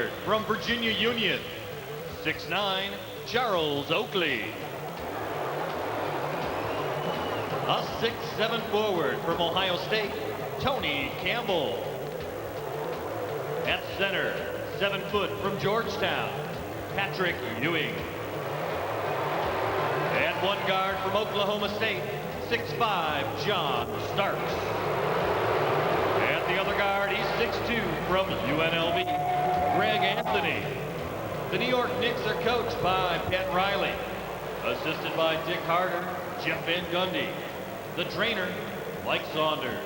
forward from Virginia Union, 6'9", Charles Oakley. A 6'7" forward from Ohio State, Tony Campbell. At center, 7 foot from Georgetown, Patrick Ewing. And one guard from Oklahoma State, 6'5", John Starks. And the other guard, he's 6'2", from UNLV, Greg Anthony. The New York Knicks are coached by Pat Riley, assisted by Dick Harder, Jeff Van Gundy. The trainer, Mike Saunders.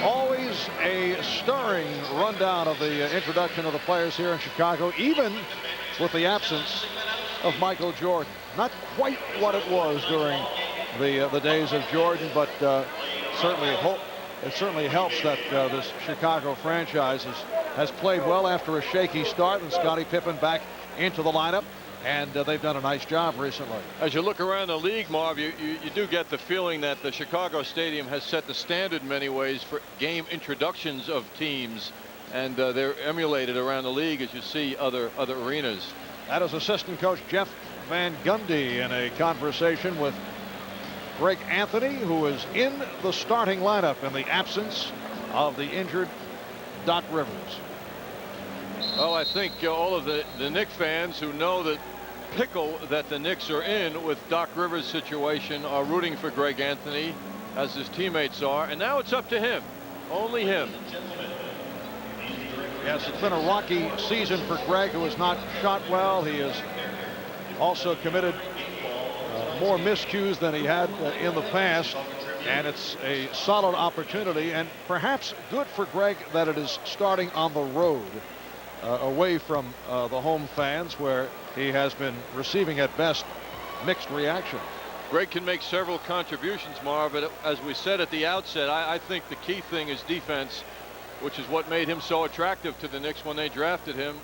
Always a stirring rundown of the introduction of the players here in Chicago, even with the absence of Michael Jordan. Not quite what it was during the days of Jordan, but it certainly helps that this Chicago franchise has played well after a shaky start, and Scottie Pippen back into the lineup. And they've done a nice job recently. As you look around the league, Marv, you do get the feeling that the Chicago Stadium has set the standard in many ways for game introductions of teams, and they're emulated around the league as you see other arenas. That is assistant coach Jeff Van Gundy in a conversation with Greg Anthony, who is in the starting lineup in the absence of the injured Doc Rivers. Well, I think all of the Knicks fans who know that pickle that the Knicks are in with Doc Rivers' situation are rooting for Greg Anthony, as his teammates are, and now it's up to him, only him. Yes, it's been a rocky season for Greg, who has not shot well. He has also committed more miscues than he had in the past, and it's a solid opportunity, and perhaps good for Greg that it is starting on the road, away from the home fans, where he has been receiving at best mixed reaction. Greg can make several contributions, Marv, but as we said at the outset, I think the key thing is defense, which is what made him so attractive to the Knicks when they drafted him.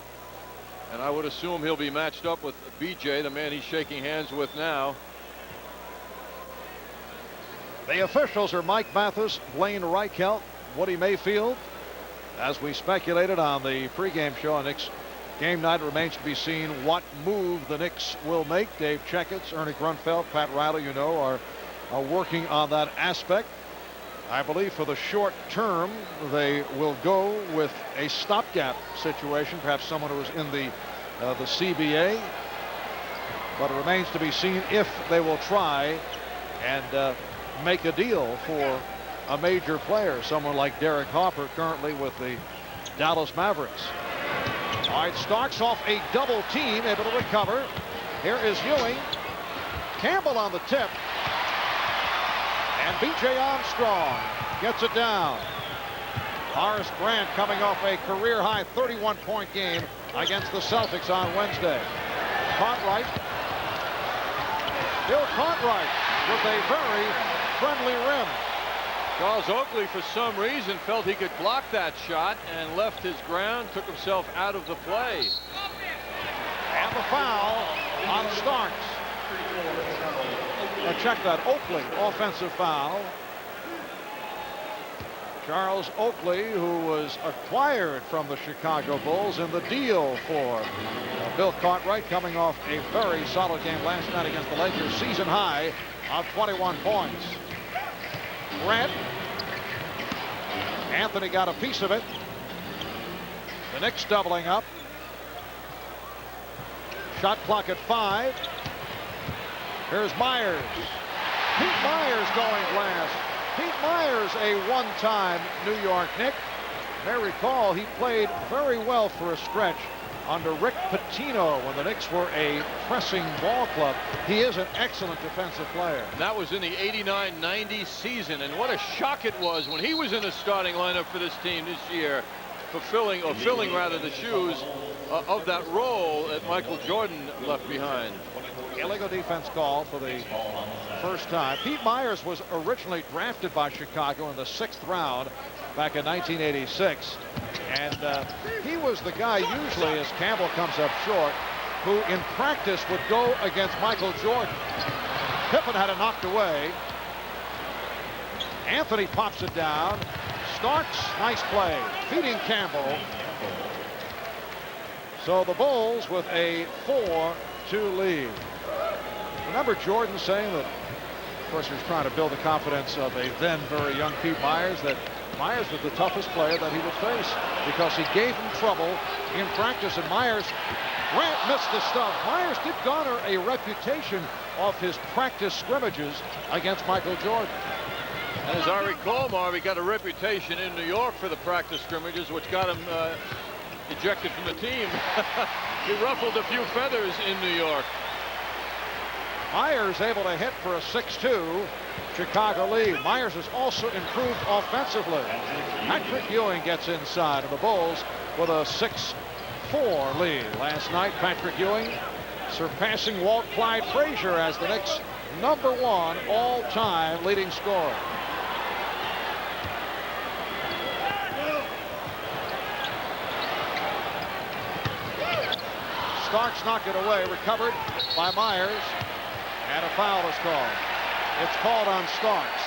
And I would assume he'll be matched up with BJ, the man he's shaking hands with now. The officials are Mike Mathis, Blaine Reichelt, Woody Mayfield. As we speculated on the pregame show on Knicks game night, remains to be seen what move the Knicks will make. Dave Checketts, Ernie Grunfeld, Pat Riley, you know, are working on that aspect. I believe for the short term, they will go with a stopgap situation, perhaps someone who is in the CBA. But it remains to be seen if they will try and make a deal for a major player, someone like Derek Harper, currently with the Dallas Mavericks. All right, Starks off a double team, able to recover. Here is Ewing. Campbell on the tip. And B.J. Armstrong gets it down. Horace Grant coming off a career-high 31-point game against the Celtics on Wednesday. Cartwright. Bill Cartwright with a very friendly rim. Charles Oakley, for some reason, felt he could block that shot and left his ground, took himself out of the play. And the foul on Starks. Check that, Oakley, offensive foul. Charles Oakley, who was acquired from the Chicago Bulls in the deal for Bill Cartwright, coming off a very solid game last night against the Lakers, season high of 21 points. Grant. Anthony got a piece of it. The Knicks doubling up. Shot clock at 5. Here's Myers. Pete Myers going glass. Pete Myers, a one-time New York Knick. You may recall he played very well for a stretch under Rick Pitino when the Knicks were a pressing ball club. He is an excellent defensive player. That was in the 89-90 season, and what a shock it was when he was in the starting lineup for this team this year, filling rather the shoes of that role that Michael Jordan left behind. Illegal defense call for the first time. Pete Myers was originally drafted by Chicago in the 6th round back in 1986. And he was the guy usually, as Campbell comes up short, who in practice would go against Michael Jordan. Pippen had it knocked away. Anthony pops it down. Starks, nice play, feeding Campbell. So the Bulls with a 4-2 lead. Remember Jordan saying that, of course, he was trying to build the confidence of a then very young Pete Myers, that Myers was the toughest player that he would face because he gave him trouble in practice. And Myers, Grant missed the stuff. Myers did garner a reputation off his practice scrimmages against Michael Jordan. As I recall, Marv, he got a reputation in New York for the practice scrimmages, which got him ejected from the team. He ruffled a few feathers in New York. Myers able to hit for a 6-2 Chicago lead. Myers has also improved offensively. Patrick Ewing gets inside of the Bulls with a 6-4 lead. Last night, Patrick Ewing surpassing Walt Clyde Frazier as the Knicks' #1 all-time leading scorer. Starks knocked it away, recovered by Myers, and a foul is called. It's called on Starks.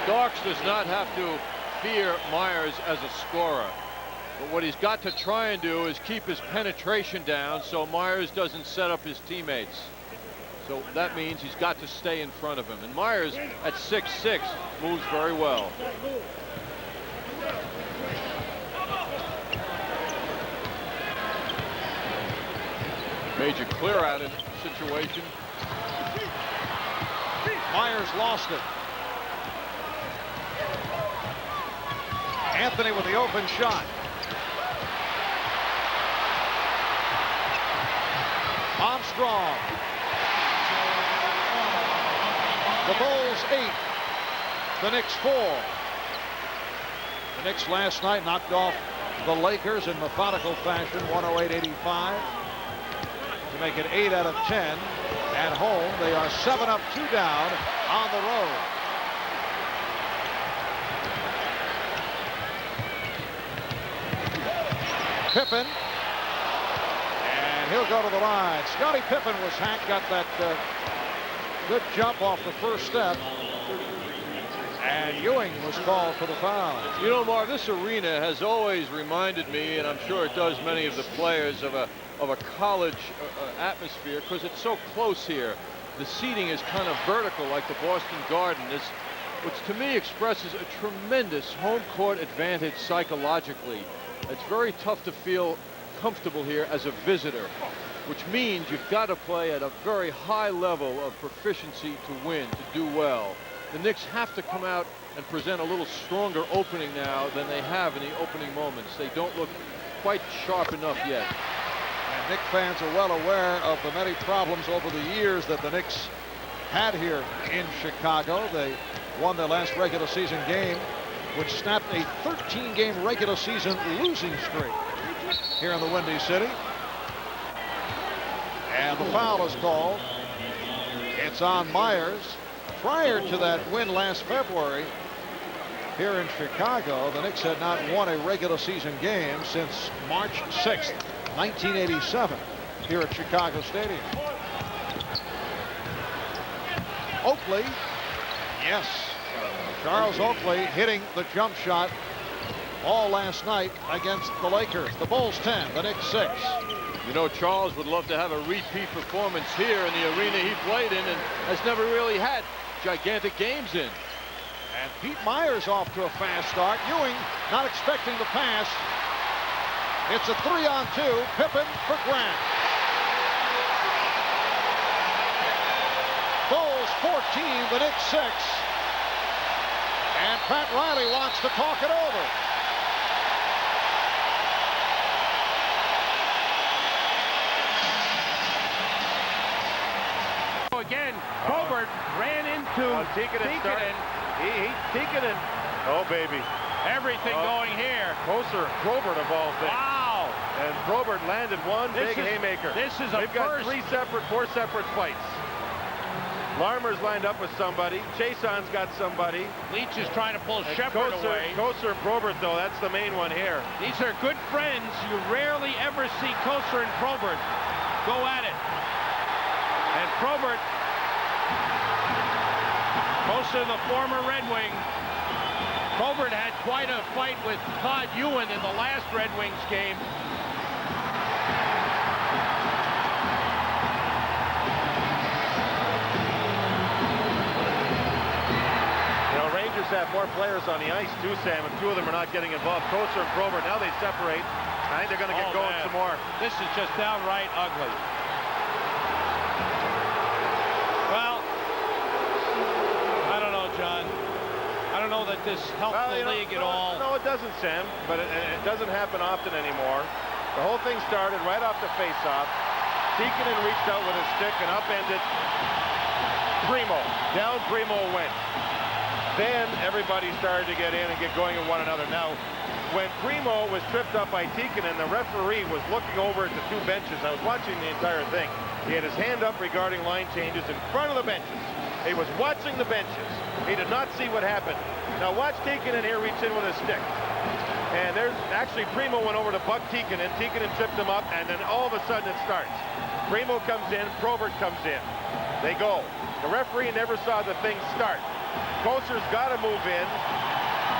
Starks does not have to fear Myers as a scorer, but what he's got to try and do is keep his penetration down so Myers doesn't set up his teammates. So that means he's got to stay in front of him, and Myers at 6'6" moves very well. Major clear out in situation. Myers lost it. Anthony with the open shot. Armstrong. The Bulls 8. The Knicks 4. The Knicks last night knocked off the Lakers in methodical fashion, 108-85. To make it 8 out of 10 at home. They are 7 up, 2 down on the road. Pippen, and he'll go to the line. Scottie Pippen was hacked, got that good jump off the first step, and Ewing was called for the foul. You know, Marv, this arena has always reminded me, and I'm sure it does many of the players, of a college atmosphere, because it's so close here. The seating is kind of vertical like the Boston Garden, which to me expresses a tremendous home court advantage psychologically. It's very tough to feel comfortable here as a visitor, which means you've got to play at a very high level of proficiency to win, to do well. The Knicks have to come out and present a little stronger opening now than they have in the opening moments. They don't look quite sharp enough yet. And Knicks fans are well aware of the many problems over the years that the Knicks had here in Chicago. They won their last regular season game, which snapped a 13-game regular season losing streak here in the Windy City. And the foul is called. It's on Myers. Prior to that win last February here in Chicago, the Knicks had not won a regular season game since March 6th, 1987, here at Chicago Stadium. Oakley, yes. Charles Oakley hitting the jump shot all last night against the Lakers. The Bulls 10, the Knicks 6. You know, Charles would love to have a repeat performance here in the arena he played in and has never really had gigantic games in. And Pete Myers off to a fast start. Ewing not expecting the pass. It's a 3-on-2. Pippen for Grant. Bulls 14, the Knicks 6. And Pat Riley wants to talk it over. Again, Probert ran into Tikkanen. Tikkanen. Oh, baby. Everything going here. Closer, Probert of all things. Wow. And Probert landed one big haymaker. This is a We've got four separate fights. Larmer's lined up with somebody. Chason's got somebody. Leach is trying to pull Shepard away. Koser and Probert, though, that's the main one here. These are good friends. You rarely ever see Koser and Probert go at it. And Probert, Koser, the former Red Wing. Probert had quite a fight with Todd Ewan in the last Red Wings game. You know, Rangers have more players on the ice, too, Sam, and two of them are not getting involved. Koser and Probert, now they separate. I think they're going to get going some more. This is just downright ugly. Well, I don't know, John. I don't know that this helped the league at all. No, it doesn't, Sam, but it doesn't happen often anymore. The whole thing started right off the face-off. Tikkanen reached out with his stick and upended Primo. Down Primo went. Then everybody started to get in and get going at one another. Now, when Primo was tripped up by Tikkanen, the referee was looking over at the two benches. I was watching the entire thing. He had his hand up regarding line changes in front of the benches. He was watching the benches. He did not see what happened. Now watch Tikkanen here reach in with his stick. And there's actually Primo went over to buck Tikkanen. Tikkanen tripped him up, and then all of a sudden it starts. Primo comes in, Probert comes in. They go. The referee never saw the thing start. Koser's got to move in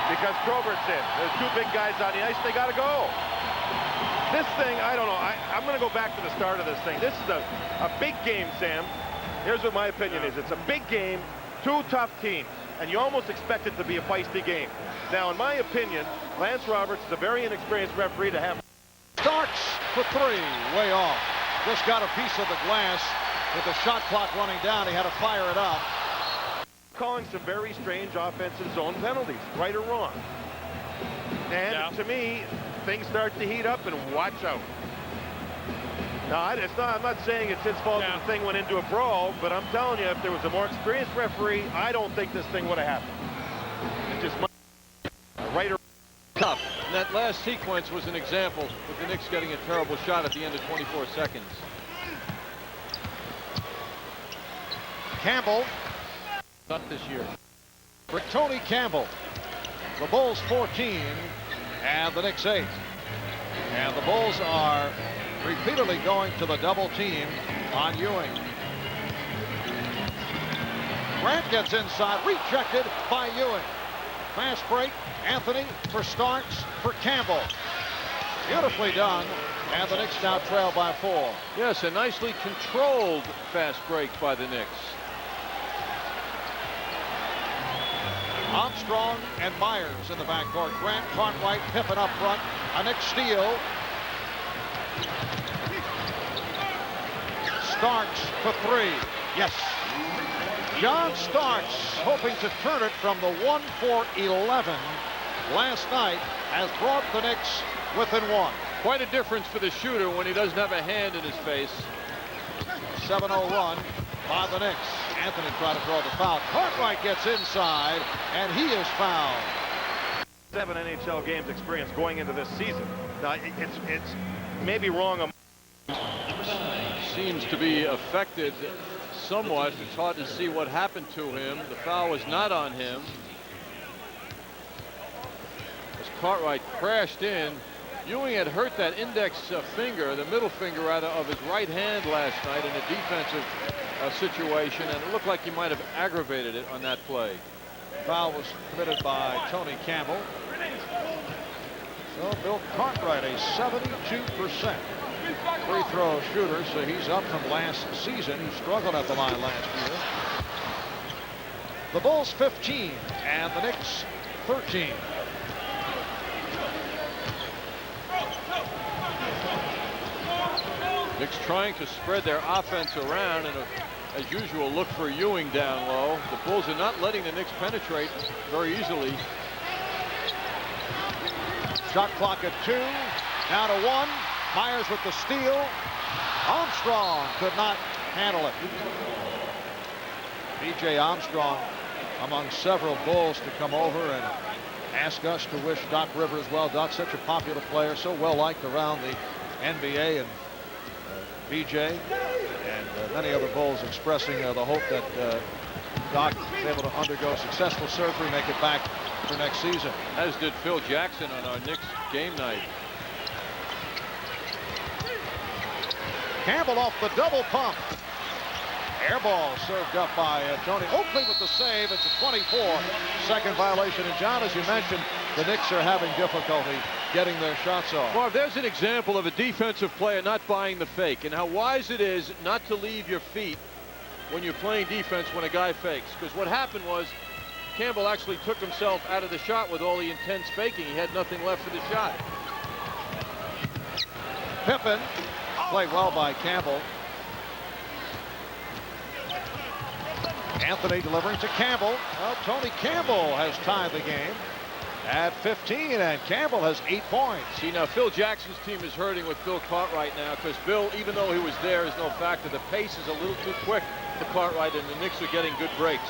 because Probert's in. There's two big guys on the ice. They got to go. This thing, I don't know. I'm going to go back to the start of this thing. This is a big game, Sam. Here's what my opinion is. It's a big game, two tough teams, and you almost expect it to be a feisty game. Now, in my opinion, Lance Roberts is a very inexperienced referee to have. Starks for three, way off. Just got a piece of the glass with the shot clock running down. He had to fire it up. Calling some very strange offensive zone penalties, right or wrong. And to me, things start to heat up, and watch out. Now, I'm not saying it's his fault that the thing went into a brawl, but I'm telling you, if there was a more experienced referee, I don't think this thing would have happened. It just might. Right or Tough. And that last sequence was an example of the Knicks getting a terrible shot at the end of 24 seconds. Campbell. Not this year. For Tony Campbell. The Bulls 14 and the Knicks 8. And the Bulls are repeatedly going to the double team on Ewing. Grant gets inside, rejected by Ewing. Fast break, Anthony for Starks for Campbell. Beautifully done, and the Knicks now trail by 4. Yes, a nicely controlled fast break by the Knicks. Armstrong and Myers in the backcourt. Grant, Cartwright, Pippen up front. A Knicks steal. Starks for three. Yes. John Starks, hoping to turn it from the 1-for-11 last night, has brought the Knicks within 1. Quite a difference for the shooter when he doesn't have a hand in his face. 7-0 run by the Knicks. Anthony tried to draw the foul. Cartwright gets inside, and he is fouled. 7 NHL games experience going into this season. Now, it's maybe wrong. Seems to be affected somewhat. It's hard to see what happened to him. The foul was not on him. As Cartwright crashed in, Ewing had hurt that index finger, the middle finger rather, of his right hand last night in a defensive situation, and it looked like he might have aggravated it on that play. Foul was committed by Tony Campbell. So Bill Cartwright, a 72% free throw shooter, so he's up from last season. He struggled at the line last year. The Bulls 15 and the Knicks 13. Knicks trying to spread their offense around, and as usual, look for Ewing down low. The Bulls are not letting the Knicks penetrate very easily. Shot clock at 2, down to 1. Myers with the steal. Armstrong could not handle it. B.J. Armstrong among several Bulls to come over and ask us to wish Doc Rivers well. Doc's such a popular player, so well liked around the NBA, and B.J. and many other Bulls expressing the hope that Doc is able to undergo successful surgery, make it back for next season. As did Phil Jackson on our Knicks game night. Campbell off the double pump. Air ball served up by Tony Oakley with the save. It's a 24-second violation. And John, as you mentioned, the Knicks are having difficulty getting their shots off. Well, there's an example of a defensive player not buying the fake, and how wise it is not to leave your feet when you're playing defense when a guy fakes. Because what happened was Campbell actually took himself out of the shot with all the intense faking. He had nothing left for the shot. Pippen played well by Campbell. Anthony delivering to Campbell. Well, Tony Campbell has tied the game at 15, and Campbell has 8 points. See, now Phil Jackson's team is hurting with Bill Cartwright now, because Bill, even though he was there, is no factor. The pace is a little too quick to Cartwright, and the Knicks are getting good breaks.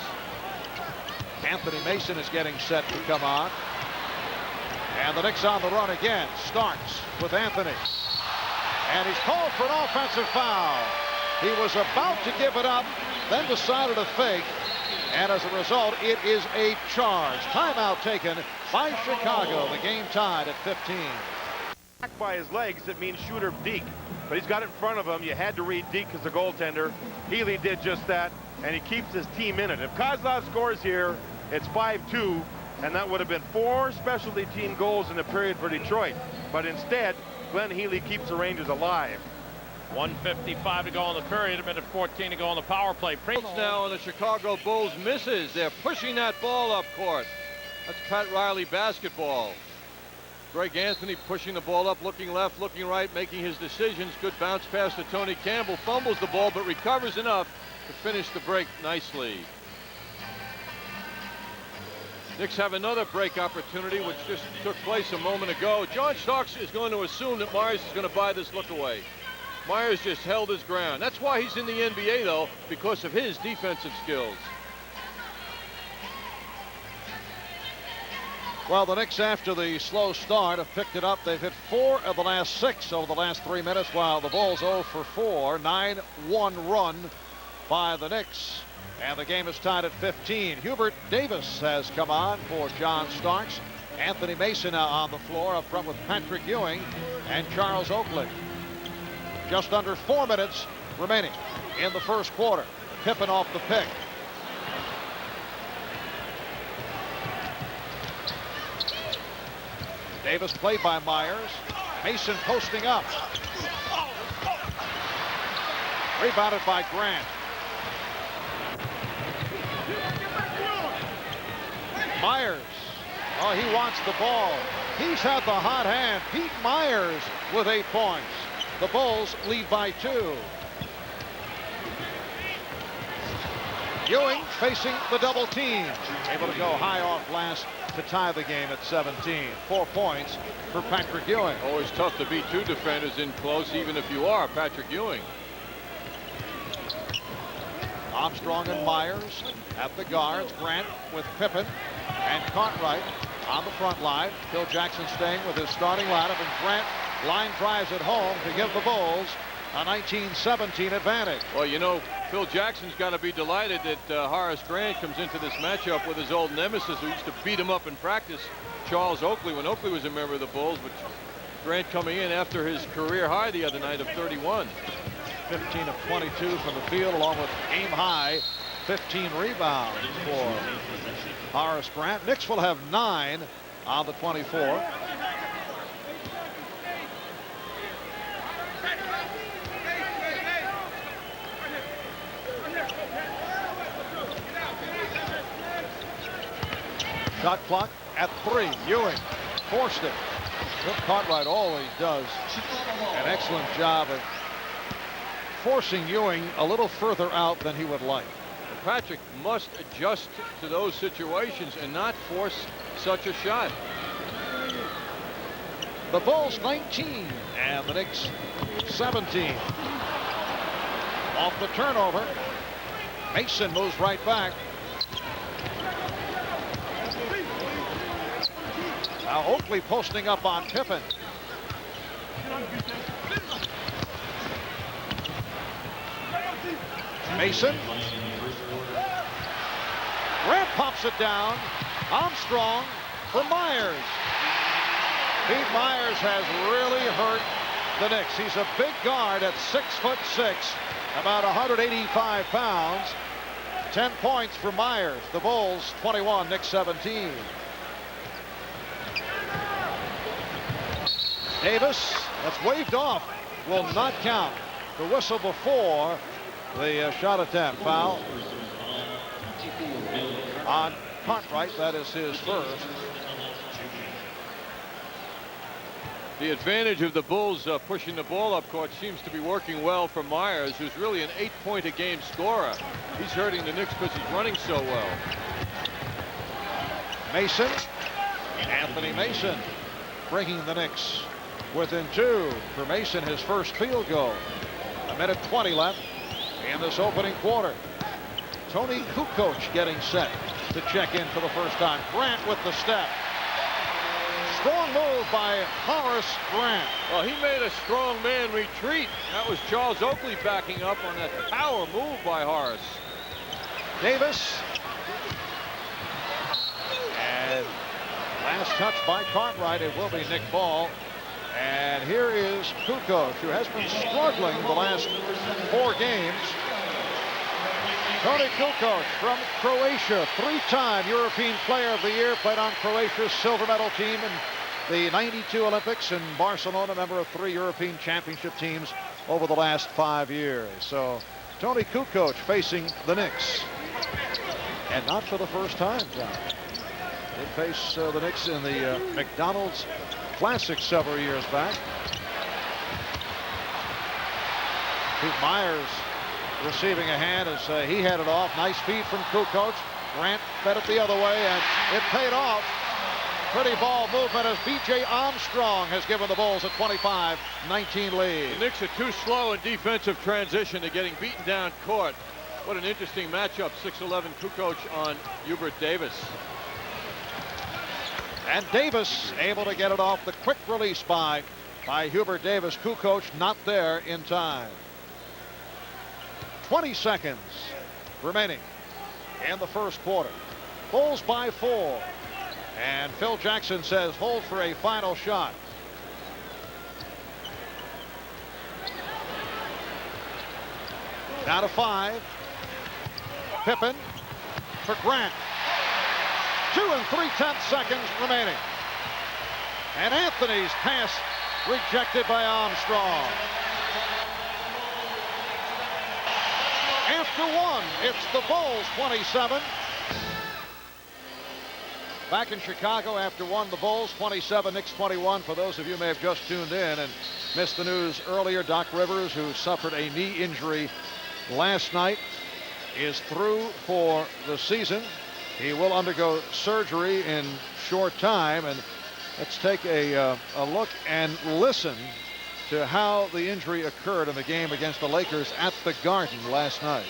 Anthony Mason is getting set to come on. And the Knicks on the run again. Starks with Anthony. And he's called for an offensive foul. He was about to give it up, then decided to fake. And as a result, it is a charge. Timeout taken by Chicago. The game tied at 15. Back by his legs, it means shooter Deke. But he's got it in front of him. You had to read Deke as a goaltender. Healy did just that, and he keeps his team in it. If Kozlov scores here, it's 5-2, and that would have been 4 specialty team goals in the period for Detroit. But instead, Glenn Healy keeps the Rangers alive. 1:55 to go in the period, a minute 14 to go on the power play. Now, and the Chicago Bulls misses. They're pushing that ball up court. That's Pat Riley basketball. Greg Anthony pushing the ball up, looking left, looking right, making his decisions. Good bounce pass to Tony Campbell. Fumbles the ball, but recovers enough to finish the break nicely. Knicks have another break opportunity, which just took place a moment ago. John Starks is going to assume that Myers is going to buy this look away. Myers just held his ground. That's why he's in the NBA, though, because of his defensive skills. Well, the Knicks, after the slow start, have picked it up. They've hit 4 of the last 6 over the last 3 minutes, while the Bulls 0 for 4. 9-1 run by the Knicks. And the game is tied at 15. Hubert Davis has come on for John Starks. Anthony Mason on the floor up front with Patrick Ewing and Charles Oakley. Just under 4 minutes remaining in the first quarter. Pippen off the pick. Davis played by Myers. Mason posting up. Rebounded by Grant. Myers. Oh, he wants the ball. He's had the hot hand. Pete Myers with 8 points. The Bulls lead by 2. Ewing facing the double team. Able to go high off glass to tie the game at 17. 4 points for Patrick Ewing. Always tough to beat 2 defenders in close, even if you are Patrick Ewing. Armstrong and Myers at the guards. Grant with Pippen and Cartwright on the front line. Phil Jackson staying with his starting lineup, and Grant line drives it home to give the Bulls a 19-17 advantage. Well, you know, Phil Jackson's got to be delighted that Horace Grant comes into this matchup with his old nemesis who used to beat him up in practice, Charles Oakley, when Oakley was a member of the Bulls. But Grant coming in after his career high the other night of 31. 15 of 22 from the field, along with game high 15 rebounds for Horace Grant. Knicks will have 9 on the 24. Shot clock at 3. Ewing forced it. Bill Cartwright always does an excellent job of forcing Ewing a little further out than he would like. Patrick must adjust to those situations and not force such a shot. The Bulls 19 and the Knicks 17. Off the turnover, Mason moves right back. Now Oakley posting up on Pippen. Mason. Grant pops it down. Armstrong for Myers. Pete Myers has really hurt the Knicks. He's a big guard at 6'6", about 185 pounds. 10 points for Myers. The Bulls 21, Knicks 17. Davis, that's waved off, will not count. The whistle before the shot attempt. Foul on Cartwright. That is his first. The advantage of the Bulls pushing the ball up court seems to be working well for Myers, who's really an 8-point-a-game scorer. He's hurting the Knicks because he's running so well. Mason, Anthony Mason, bringing the Knicks within 2. For Mason, his first field goal. 1:20 left in this opening quarter. Tony Kukoc getting set to check in for the first time. Grant with the step. Strong move by Horace Grant. Well, he made a strong man retreat. That was Charles Oakley backing up on that power move by Horace. Davis. And last touch by Cartwright. It will be Nick Ball. And here is Kukoc, who has been struggling the last 4 games. Tony Kukoc from Croatia, 3-time European Player of the Year, played on Croatia's silver medal team in the '92 Olympics, and Barcelona, member of 3 European Championship teams over the last 5 years. So Tony Kukoc facing the Knicks. And not for the first time, John. They face the Knicks in the McDonald's Classic several years back. Pete Myers receiving a hand as he headed off. Nice feed from Kukoc. Grant fed it the other way, and it paid off. Pretty ball movement as B.J. Armstrong has given the Bulls a 25-19 lead. The Knicks are too slow in defensive transition to getting beaten down court. What an interesting matchup. 6'11" Kukoc on Hubert Davis. And Davis able to get it off. The quick release by Hubert Davis. Kukoc not there in time. 20 seconds remaining in the first quarter. Bulls by 4. And Phil Jackson says hold for a final shot. Down to 5. Pippen for Grant. 2 3/10 seconds remaining. And Anthony's pass rejected by Armstrong. After 1, it's the Bulls 27. Back in Chicago after 1, the Bulls 27, Knicks 21. For those of you who may have just tuned in and missed the news earlier, Doc Rivers, who suffered a knee injury last night, is through for the season. He will undergo surgery in short time, and let's take a look and listen to how the injury occurred in the game against the Lakers at the Garden last night.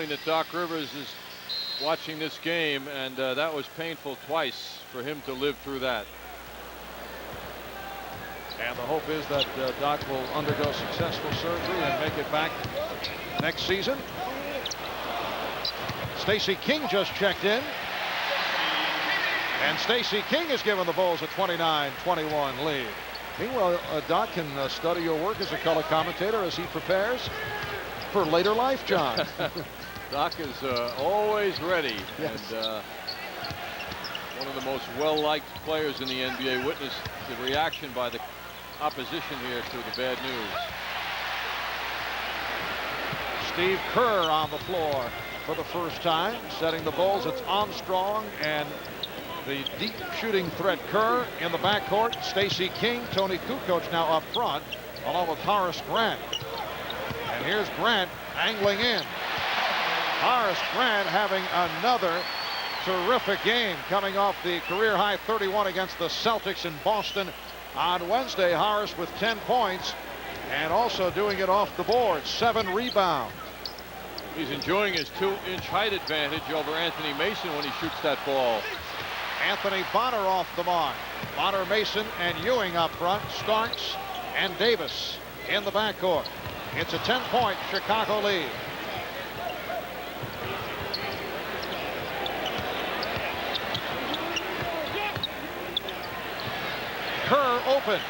knowing that Doc Rivers is watching this game, and that was painful twice for him to live through that. And the hope is that Doc will undergo successful surgery and make it back next season. Stacey King just checked in. And Stacey King has given the Bulls a 29-21 lead. Meanwhile, Doc can study your work as a color commentator as he prepares for later life, John. Doc is always ready. Yes. And one of the most well-liked players in the NBA. Witness the reaction by the opposition here to the bad news. Steve Kerr on the floor for the first time, setting the Bulls. It's Armstrong and the deep shooting threat Kerr in the backcourt. Stacey King, Tony Kukoc now up front, along with Horace Grant. And here's Grant angling in. Horace Grant having another terrific game, coming off the career high 31 against the Celtics in Boston on Wednesday. Horace with 10 points and also doing it off the board. 7 rebounds. He's enjoying his 2-inch height advantage over Anthony Mason when he shoots that ball. Anthony Bonner off the mark. Bonner, Mason, and Ewing up front. Starks and Davis in the backcourt. It's a 10-point Chicago lead. Kerr open.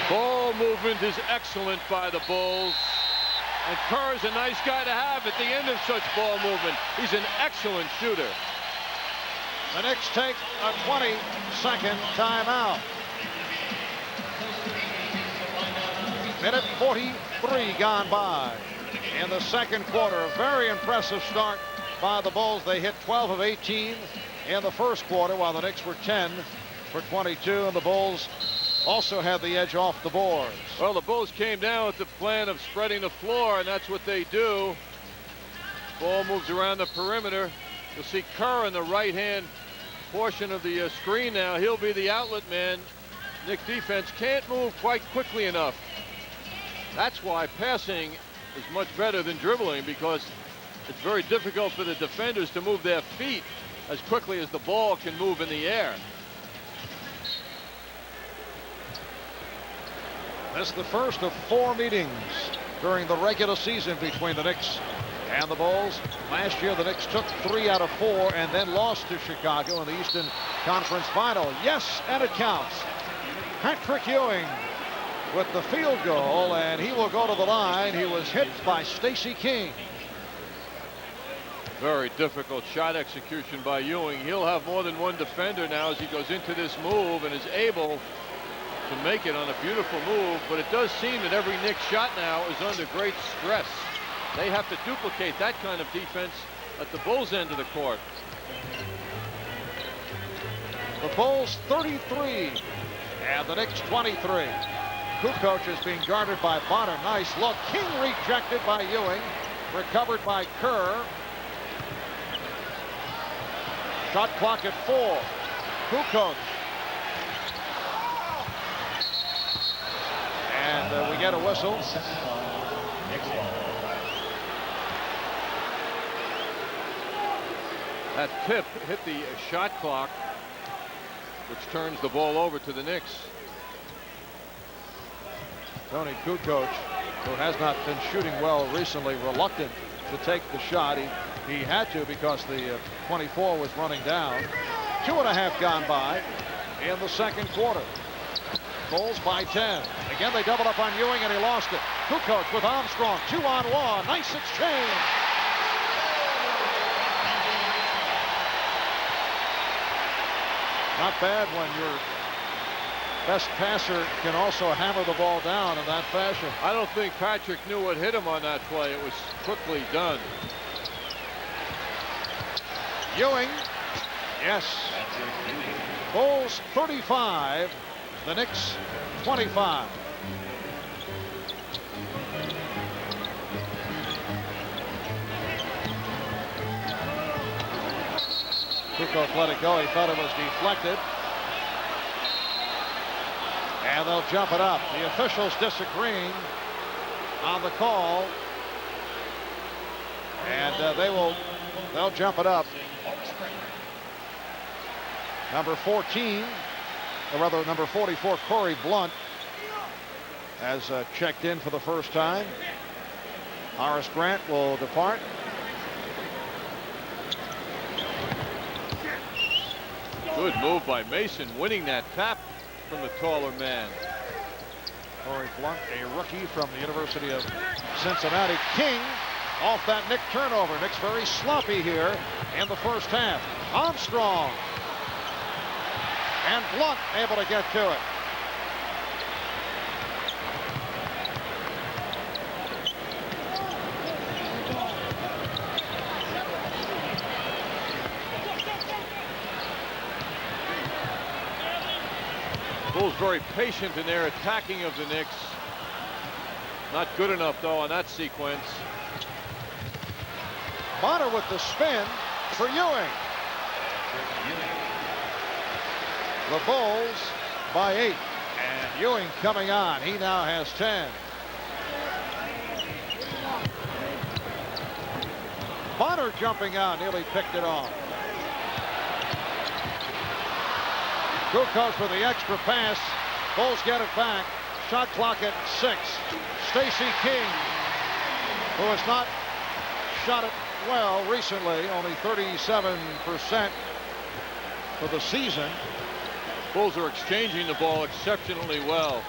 Ball movement is excellent by the Bulls. And Kerr is a nice guy to have at the end of such ball movement. He's an excellent shooter. The Knicks take a 20-second timeout. Minute 43 gone by in the second quarter. A very impressive start by the Bulls. They hit 12 of 18 in the first quarter, while the Knicks were 10 for 22, and the Bulls also had the edge off the boards. Well, the Bulls came down with the plan of spreading the floor, and that's what they do. Ball moves around the perimeter. You'll see Kerr in the right-hand portion of the screen now. He'll be the outlet man. Knicks defense can't move quite quickly enough. That's why passing is much better than dribbling, because it's very difficult for the defenders to move their feet as quickly as the ball can move in the air. This is the first of 4 meetings during the regular season between the Knicks and the Bulls. Last year, the Knicks took 3 out of 4 and then lost to Chicago in the Eastern Conference Final. Yes, and it counts. Patrick Ewing with the field goal, and he will go to the line. He was hit by Stacey King. Very difficult shot execution by Ewing. He'll have more than one defender now as he goes into this move and is able to make it on a beautiful move, but it does seem that every Knicks shot now is under great stress. They have to duplicate that kind of defense at the Bulls' end of the court. The Bulls 33 and the Knicks 23. Kukoc is being guarded by Bonner. Nice look. King rejected by Ewing. Recovered by Kerr. Shot clock at 4. Kukoc. And we get a whistle. That tip hit the shot clock, which turns the ball over to the Knicks. Tony Kukoc, who has not been shooting well recently, reluctant to take the shot. He had to because the 24 was running down. 2.5 gone by in the second quarter. Bulls by 10. Again, they doubled up on Ewing, and he lost it. Kukoc with Armstrong. 2-on-1. Nice exchange. Not bad when your best passer can also hammer the ball down in that fashion. I don't think Patrick knew what hit him on that play. It was quickly done. Ewing. Yes. Bulls 35. The Knicks 25. Kukoc let it go. He thought it was deflected. And they'll jump it up. The officials disagreeing. on the call. And they'll jump it up. Number 14, or rather number 44, Corey Blunt, has checked in for the first time. Horace Grant will depart. Good move by Mason, winning that tap from the taller man. Corey Blunt, a rookie from the University of Cincinnati. King off that Knick turnover. Knicks very sloppy here in the first half. Armstrong. And Blunt able to get to it. Bulls very patient in their attacking of the Knicks. Not good enough, though, on that sequence. Bonner with the spin for Ewing. The Bulls by 8. And Ewing coming on. He now has 10. Bonner jumping on. Nearly picked it off. Kukoc for the extra pass. Bulls get it back. Shot clock at 6. Stacey King, who has not shot it well recently, only 37% for the season. Bulls are exchanging the ball exceptionally well.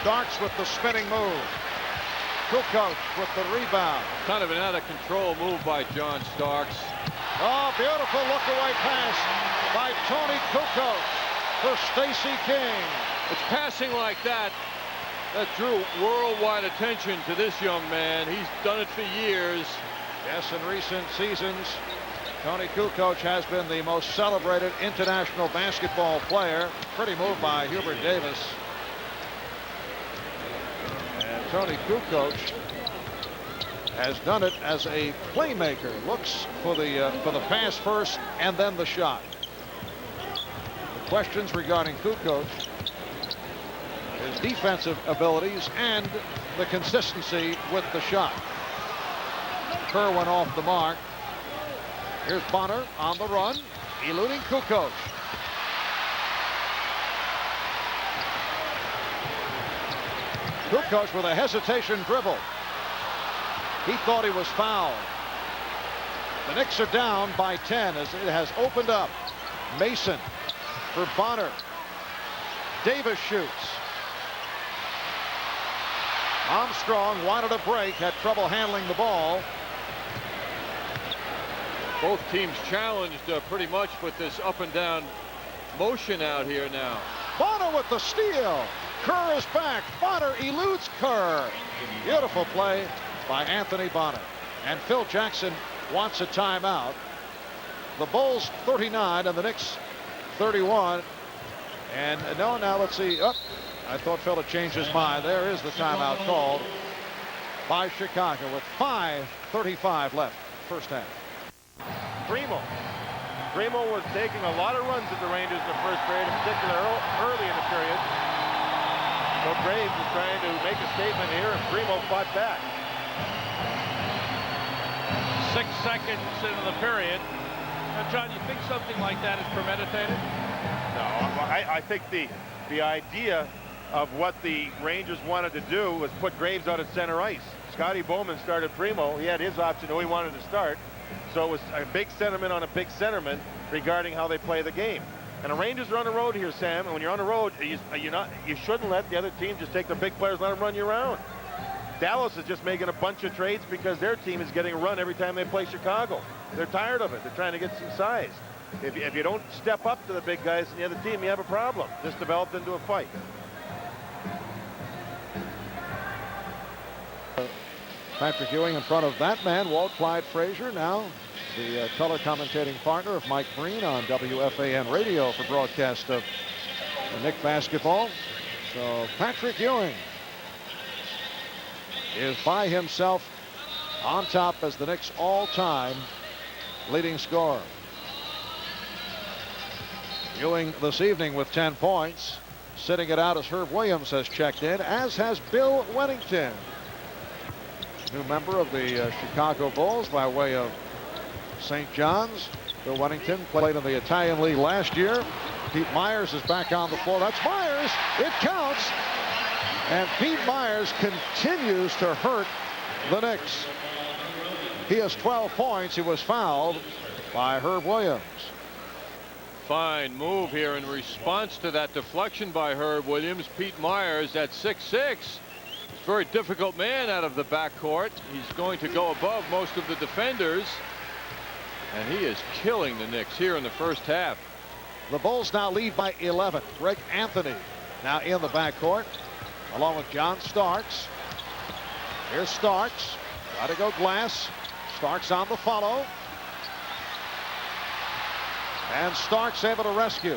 Starks with the spinning move. Kukoc with the rebound. Kind of an out-of-control move by John Starks. Oh, beautiful look-away pass by Tony Kukoc for Stacey King. It's passing like that drew worldwide attention to this young man. He's done it for years. Yes, in recent seasons, Tony Kukoc has been the most celebrated international basketball player. Pretty move by Hubert Davis. And Tony Kukoc has done it as a playmaker. Looks for the pass first and then the shot. The questions regarding Kukoc, his defensive abilities and the consistency with the shot. Kerr went off the mark. Here's Bonner on the run, eluding Kukoc. Kukoc with a hesitation dribble. He thought he was fouled. The Knicks are down by 10 as it has opened up. Mason for Bonner. Davis shoots. Armstrong wanted a break, had trouble handling the ball. Both teams challenged pretty much with this up and down motion out here now. Bonner with the steal. Kerr is back. Bonner eludes Kerr. Beautiful play by Anthony Bonner. And Phil Jackson wants a timeout. The Bulls 39 and the Knicks 31. And now let's see. Oh, I thought Phil had changed his mind. There is the timeout called by Chicago with 5:35 left, first half. Primo was taking a lot of runs at the Rangers in the first period, in particular early in the period. So Graves is trying to make a statement here, and Primo fought back. 6 seconds into the period. Now, John, you think something like that is premeditated? No, I think the idea of what the Rangers wanted to do was put Graves out at center ice. Scotty Bowman started Primo. He had his option who he wanted to start. So it was a big centerman on a big centerman regarding how they play the game. And the Rangers are on the road here, Sam. And when you're on the road, you shouldn't let the other team just take the big players and let them run you around. Dallas is just making a bunch of trades because their team is getting run every time they play Chicago. They're tired of it. They're trying to get some size. If you don't step up to the big guys in the other team, you have a problem. This developed into a fight. Patrick Ewing in front of that man, Walt Clyde Frazier, now the color commentating partner of Mike Breen on WFAN radio for broadcast of the Knick basketball. So Patrick Ewing is by himself on top as the Knicks all-time leading scorer. Ewing this evening with 10 points. Sitting it out as Herb Williams has checked in, as has Bill Wennington, new member of the Chicago Bulls by way of St. John's. Bill Wennington played in the Italian League last year. Pete Myers is back on the floor. That's Myers. It counts. And Pete Myers continues to hurt the Knicks. He has 12 points. He was fouled by Herb Williams. Fine move here in response to that deflection by Herb Williams. Pete Myers at 6'6". Very difficult man out of the backcourt. He's going to go above most of the defenders. And he is killing the Knicks here in the first half. The Bulls now lead by 11. Greg Anthony now in the backcourt along with John Starks. Here's Starks. Got to go glass. Starks on the follow. And Starks able to rescue.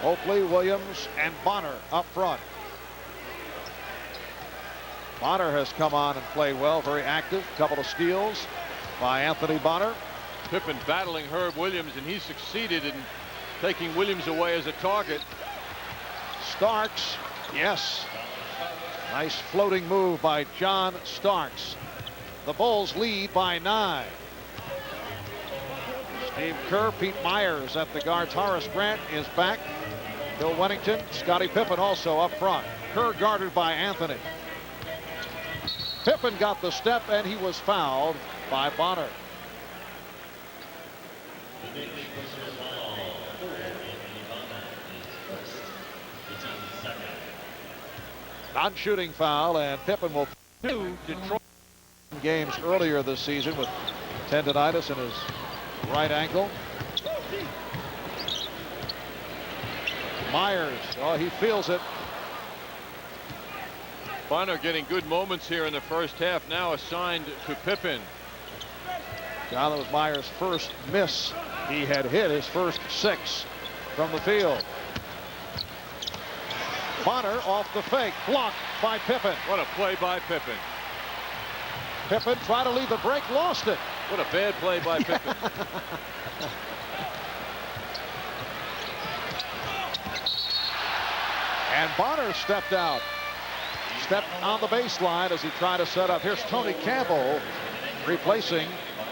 Oakley, Williams, and Bonner up front. Bonner has come on and played well, very active. Couple of steals by Anthony Bonner. Pippen battling Herb Williams, and he succeeded in taking Williams away as a target. Starks, yes. Nice floating move by John Starks. The Bulls lead by 9. Steve Kerr, Pete Myers at the guards. Horace Grant is back. Bill Wennington, Scottie Pippen also up front. Kerr guarded by Anthony. Pippen got the step, and he was fouled by Bonner. Non-shooting foul, and Pippen will do Detroit games earlier this season with tendonitis in his right ankle. Myers, oh, he feels it. Bonner getting good moments here in the first half, now assigned to Pippen. John, that was Myers' first miss. He had hit his first 6 from the field. Bonner off the fake, blocked by Pippen. What a play by Pippen. Pippen tried to lead the break, lost it. What a bad play by Pippen. And Bonner stepped out. Stepped on the baseline as he tried to set up. Here's Tony Campbell replacing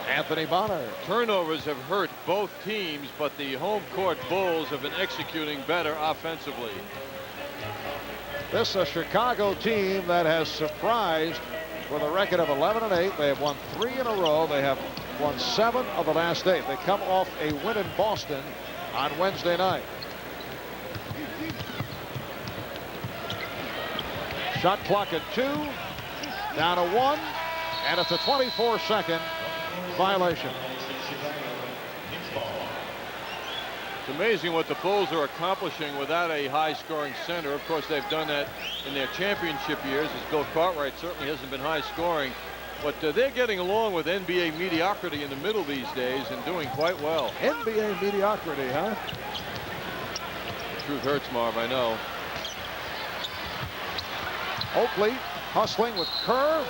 Anthony Bonner. Turnovers have hurt both teams, but the home court Bulls have been executing better offensively. This is a Chicago team that has surprised with a record of 11-8. They have won 3 in a row. They have won 7 of the last 8. They come off a win in Boston on Wednesday night. Shot clock at 2, down to 1, and it's a 24-second violation. It's amazing what the Bulls are accomplishing without a high-scoring center. Of course, they've done that in their championship years, as Bill Cartwright certainly hasn't been high-scoring. But they're getting along with NBA mediocrity in the middle these days and doing quite well. NBA mediocrity, huh? The truth hurts, Marv, I know. Oakley hustling with Kerr.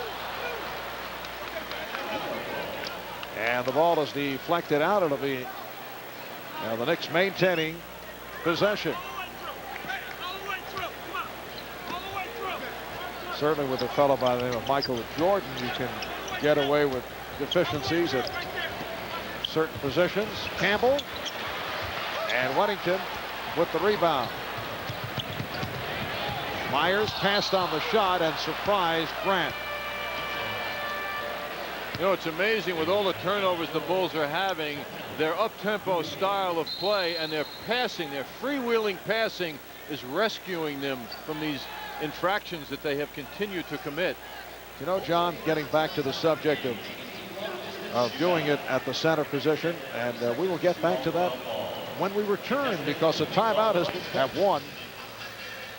And the ball is deflected out. It'll be the Knicks maintaining possession. Certainly with a fellow by the name of Michael Jordan, you can get away with deficiencies at certain positions. Campbell and Wennington with the rebound. Myers passed on the shot and surprised Grant. You know, it's amazing with all the turnovers the Bulls are having, their up-tempo style of play and their passing, their freewheeling passing is rescuing them from these infractions that they have continued to commit. You know, John, getting back to the subject of doing it at the center position, and we will get back to that when we return, because the timeout have won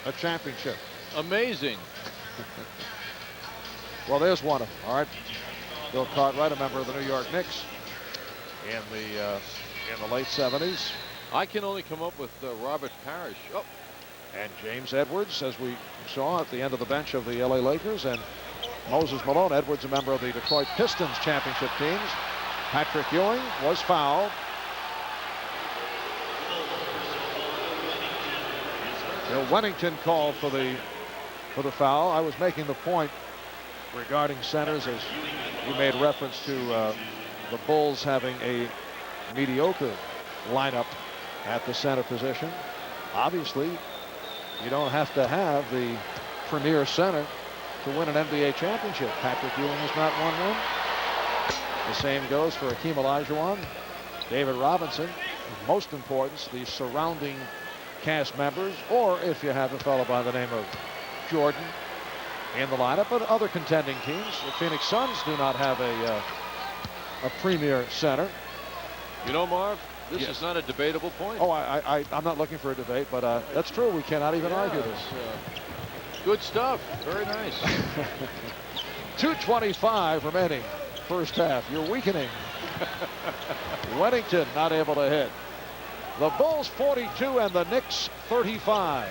a championship. Amazing. Well, there's one of them. All right. Bill Cartwright, a member of the New York Knicks in the late 70s. I can only come up with Robert Parrish. Oh. And James Edwards, as we saw at the end of the bench of the LA Lakers, and Moses Malone. Edwards, a member of the Detroit Pistons championship teams. Patrick Ewing was fouled. Wennington called for the foul. I was making the point regarding centers, as you made reference to the Bulls having a mediocre lineup at the center position. Obviously, you don't have to have the premier center to win an NBA championship. Patrick Ewing is not one of them. The same goes for Hakeem Olajuwon, David Robinson. Most important, the surrounding cast members, or if you have a fellow by the name of Jordan in the lineup. But other contending teams, the Phoenix Suns do not have a premier center. You know, Marv, this Yes. is not a debatable point. Oh, I'm not looking for a debate, but that's true. We cannot even argue this. Good stuff. Very nice. 2:25 remaining first half. You're weakening. Wennington not able to hit. The Bulls 42 and the Knicks 35.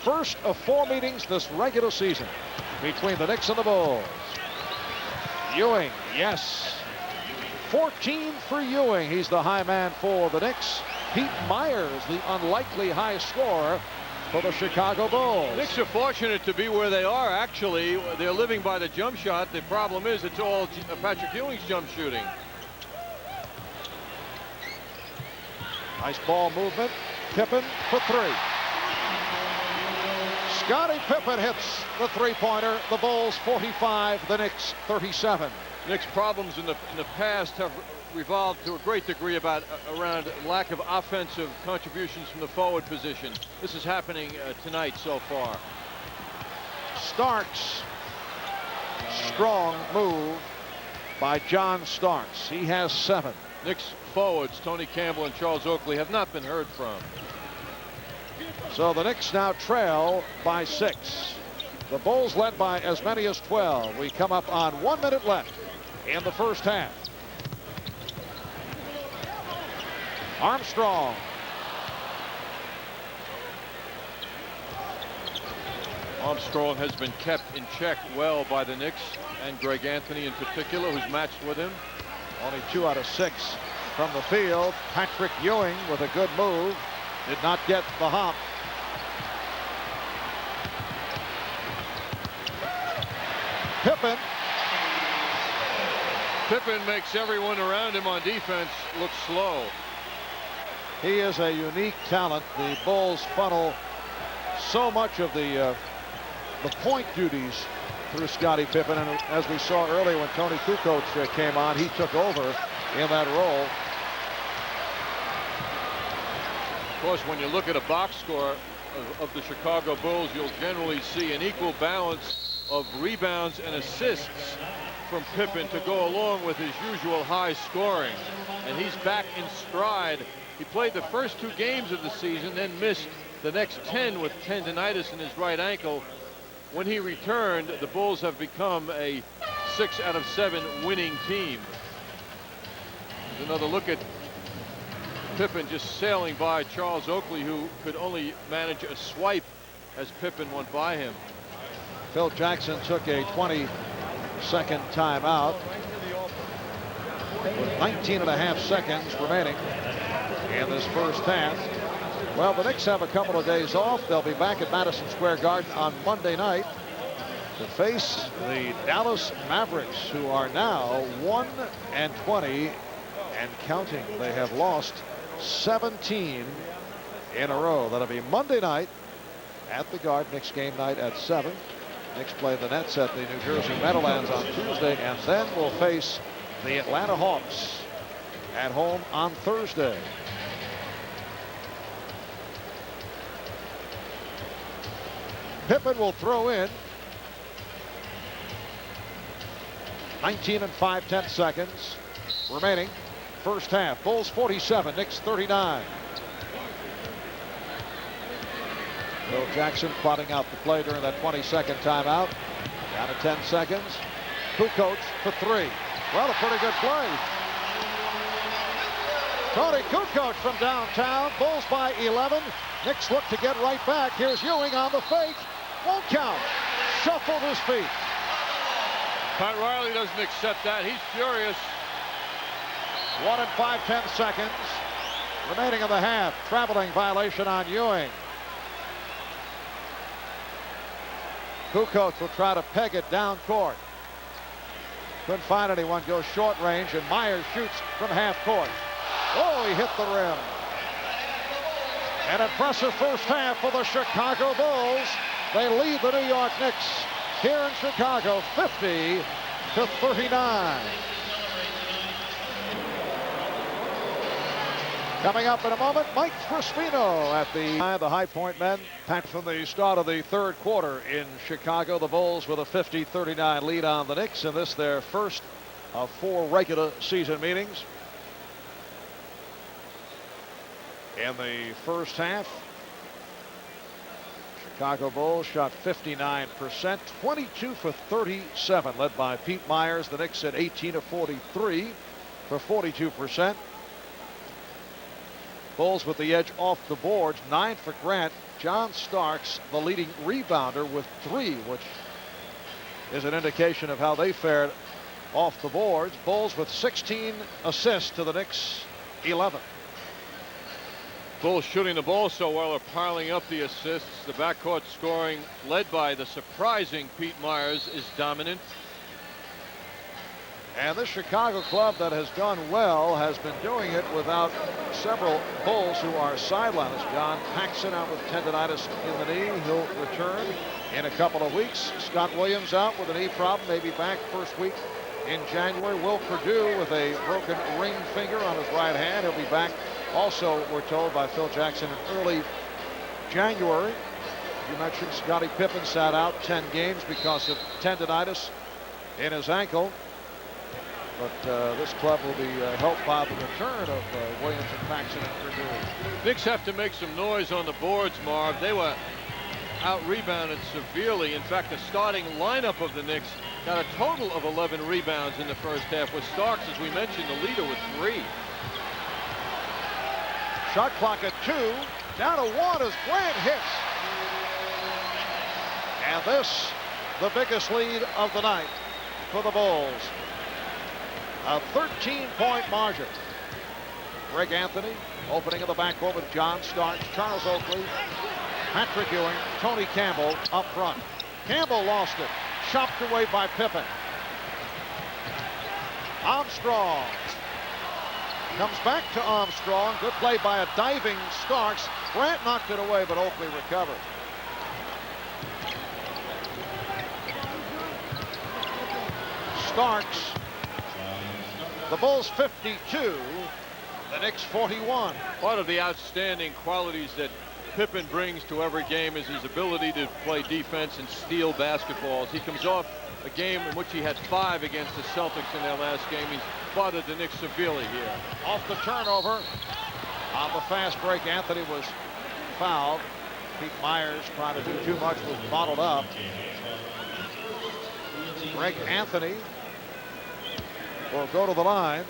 First of 4 meetings this regular season between the Knicks and the Bulls. Ewing, yes. 14 for Ewing. He's the high man for the Knicks. Pete Myers, the unlikely high scorer for the Chicago Bulls. Knicks are fortunate to be where they are. Actually, they're living by the jump shot. The problem is it's all Patrick Ewing's jump shooting. Nice ball movement. Pippen for 3. Scottie Pippen hits the three-pointer. The Bulls 45, the Knicks 37. Knicks' problems in the past have revolved to a great degree around lack of offensive contributions from the forward position. This is happening tonight so far. Starks. Strong move by John Starks. He has 7. Knicks forwards Tony Campbell and Charles Oakley have not been heard from. So the Knicks now trail by 6. The Bulls led by as many as 12. We come up on 1 minute left in the first half. Armstrong. Armstrong has been kept in check well by the Knicks, and Greg Anthony in particular, who's matched with him. Only 2 out of 6 from the field. Patrick Ewing with a good move. Did not get the hop. Pippen. Pippen makes everyone around him on defense look slow. He is a unique talent. The Bulls funnel so much of the point duties through Scottie Pippen, and as we saw earlier when Tony Kukoc came on, he took over in that role. Of course, when you look at a box score of the Chicago Bulls, you'll generally see an equal balance of rebounds and assists from Pippen to go along with his usual high scoring. And he's back in stride. He played the first 2 games of the season, then missed the next 10 with tendonitis in his right ankle. When he returned, the Bulls have become a 6 out of 7 winning team. There's another look at Pippen just sailing by Charles Oakley, who could only manage a swipe as Pippen went by him. Phil Jackson took a 20-second timeout with 19.5 seconds remaining in this first half. Well, the Knicks have a couple of days off. They'll be back at Madison Square Garden on Monday night to face the Dallas Mavericks, who are now 1-20 and counting. They have lost 17 in a row. That'll be Monday night at the Garden. Knicks game night at 7. Knicks play the Nets at the New Jersey Meadowlands on Tuesday, and then we'll face the Atlanta Hawks at home on Thursday. Pippen will throw in. 19 and 5/10 seconds remaining. First half. Bulls 47, Knicks 39. Phil Jackson plotting out the play during that 20-second timeout. Down to 10 seconds. Kukoc for 3. Well, a pretty good play. Tony Kukoc from downtown. Bulls by 11. Knicks look to get right back. Here's Ewing on the fake. Won't count. Shuffled his feet. Pat Riley doesn't accept that. He's furious. 1 and 5/10 seconds Remaining in the half. Traveling violation on Ewing. Kukoc will try to peg it down court. Couldn't find anyone. Goes short range, and Myers shoots from half court. Oh, he hit the rim. An impressive first half for the Chicago Bulls. They lead the New York Knicks here in Chicago 50-39. Coming up in a moment, Mike Crispino at the High Point men. Packed from the start of the third quarter in Chicago. The Bulls with a 50-39 lead on the Knicks, and this their first of 4 regular season meetings. In the first half, Chicago Bulls shot 59%, 22 for 37, led by Pete Myers. The Knicks at 18 of 43 for 42%. Bulls with the edge off the boards, 9 for Grant. John Starks, the leading rebounder, with 3, which is an indication of how they fared off the boards. Bulls with 16 assists to the Knicks 11. Bulls shooting the ball so well are piling up the assists. The backcourt scoring, led by the surprising Pete Myers, is dominant. And this Chicago club that has done well has been doing it without several Bulls who are sidelined. John Paxson out with tendonitis in the knee. He'll return in a couple of weeks. Scott Williams out with a knee problem, maybe back first week in January. Will Perdue with a broken ring finger on his right hand. He'll be back also, we're told by Phil Jackson, in early January. You mentioned Scottie Pippen sat out 10 games because of tendonitis in his ankle. But this club will be helped by the return of Williams and Paxson and Perdue. Knicks have to make some noise on the boards, Marv. They were out-rebounded severely. In fact, the starting lineup of the Knicks got a total of 11 rebounds in the first half, with Starks, as we mentioned, the leader with 3. Shot clock at 2. Down to 1 as Grant hits. And this, the biggest lead of the night for the Bulls. A 13-point margin. Greg Anthony opening in the backcourt with John Starks, Charles Oakley, Patrick Ewing, Tony Campbell up front. Campbell lost it. Chopped away by Pippen. Armstrong comes back to Armstrong. Good play by a diving Starks. Grant knocked it away, but Oakley recovered. Starks. The Bulls 52, the Knicks 41. Part of the outstanding qualities that Pippen brings to every game is his ability to play defense and steal basketballs. He comes off a game in which he had 5 against the Celtics in their last game. He's bothered the Knicks severely here. Off the turnover, on the fast break, Anthony was fouled. Pete Myers trying to do too much, was bottled up. Greg Anthony will go to the line.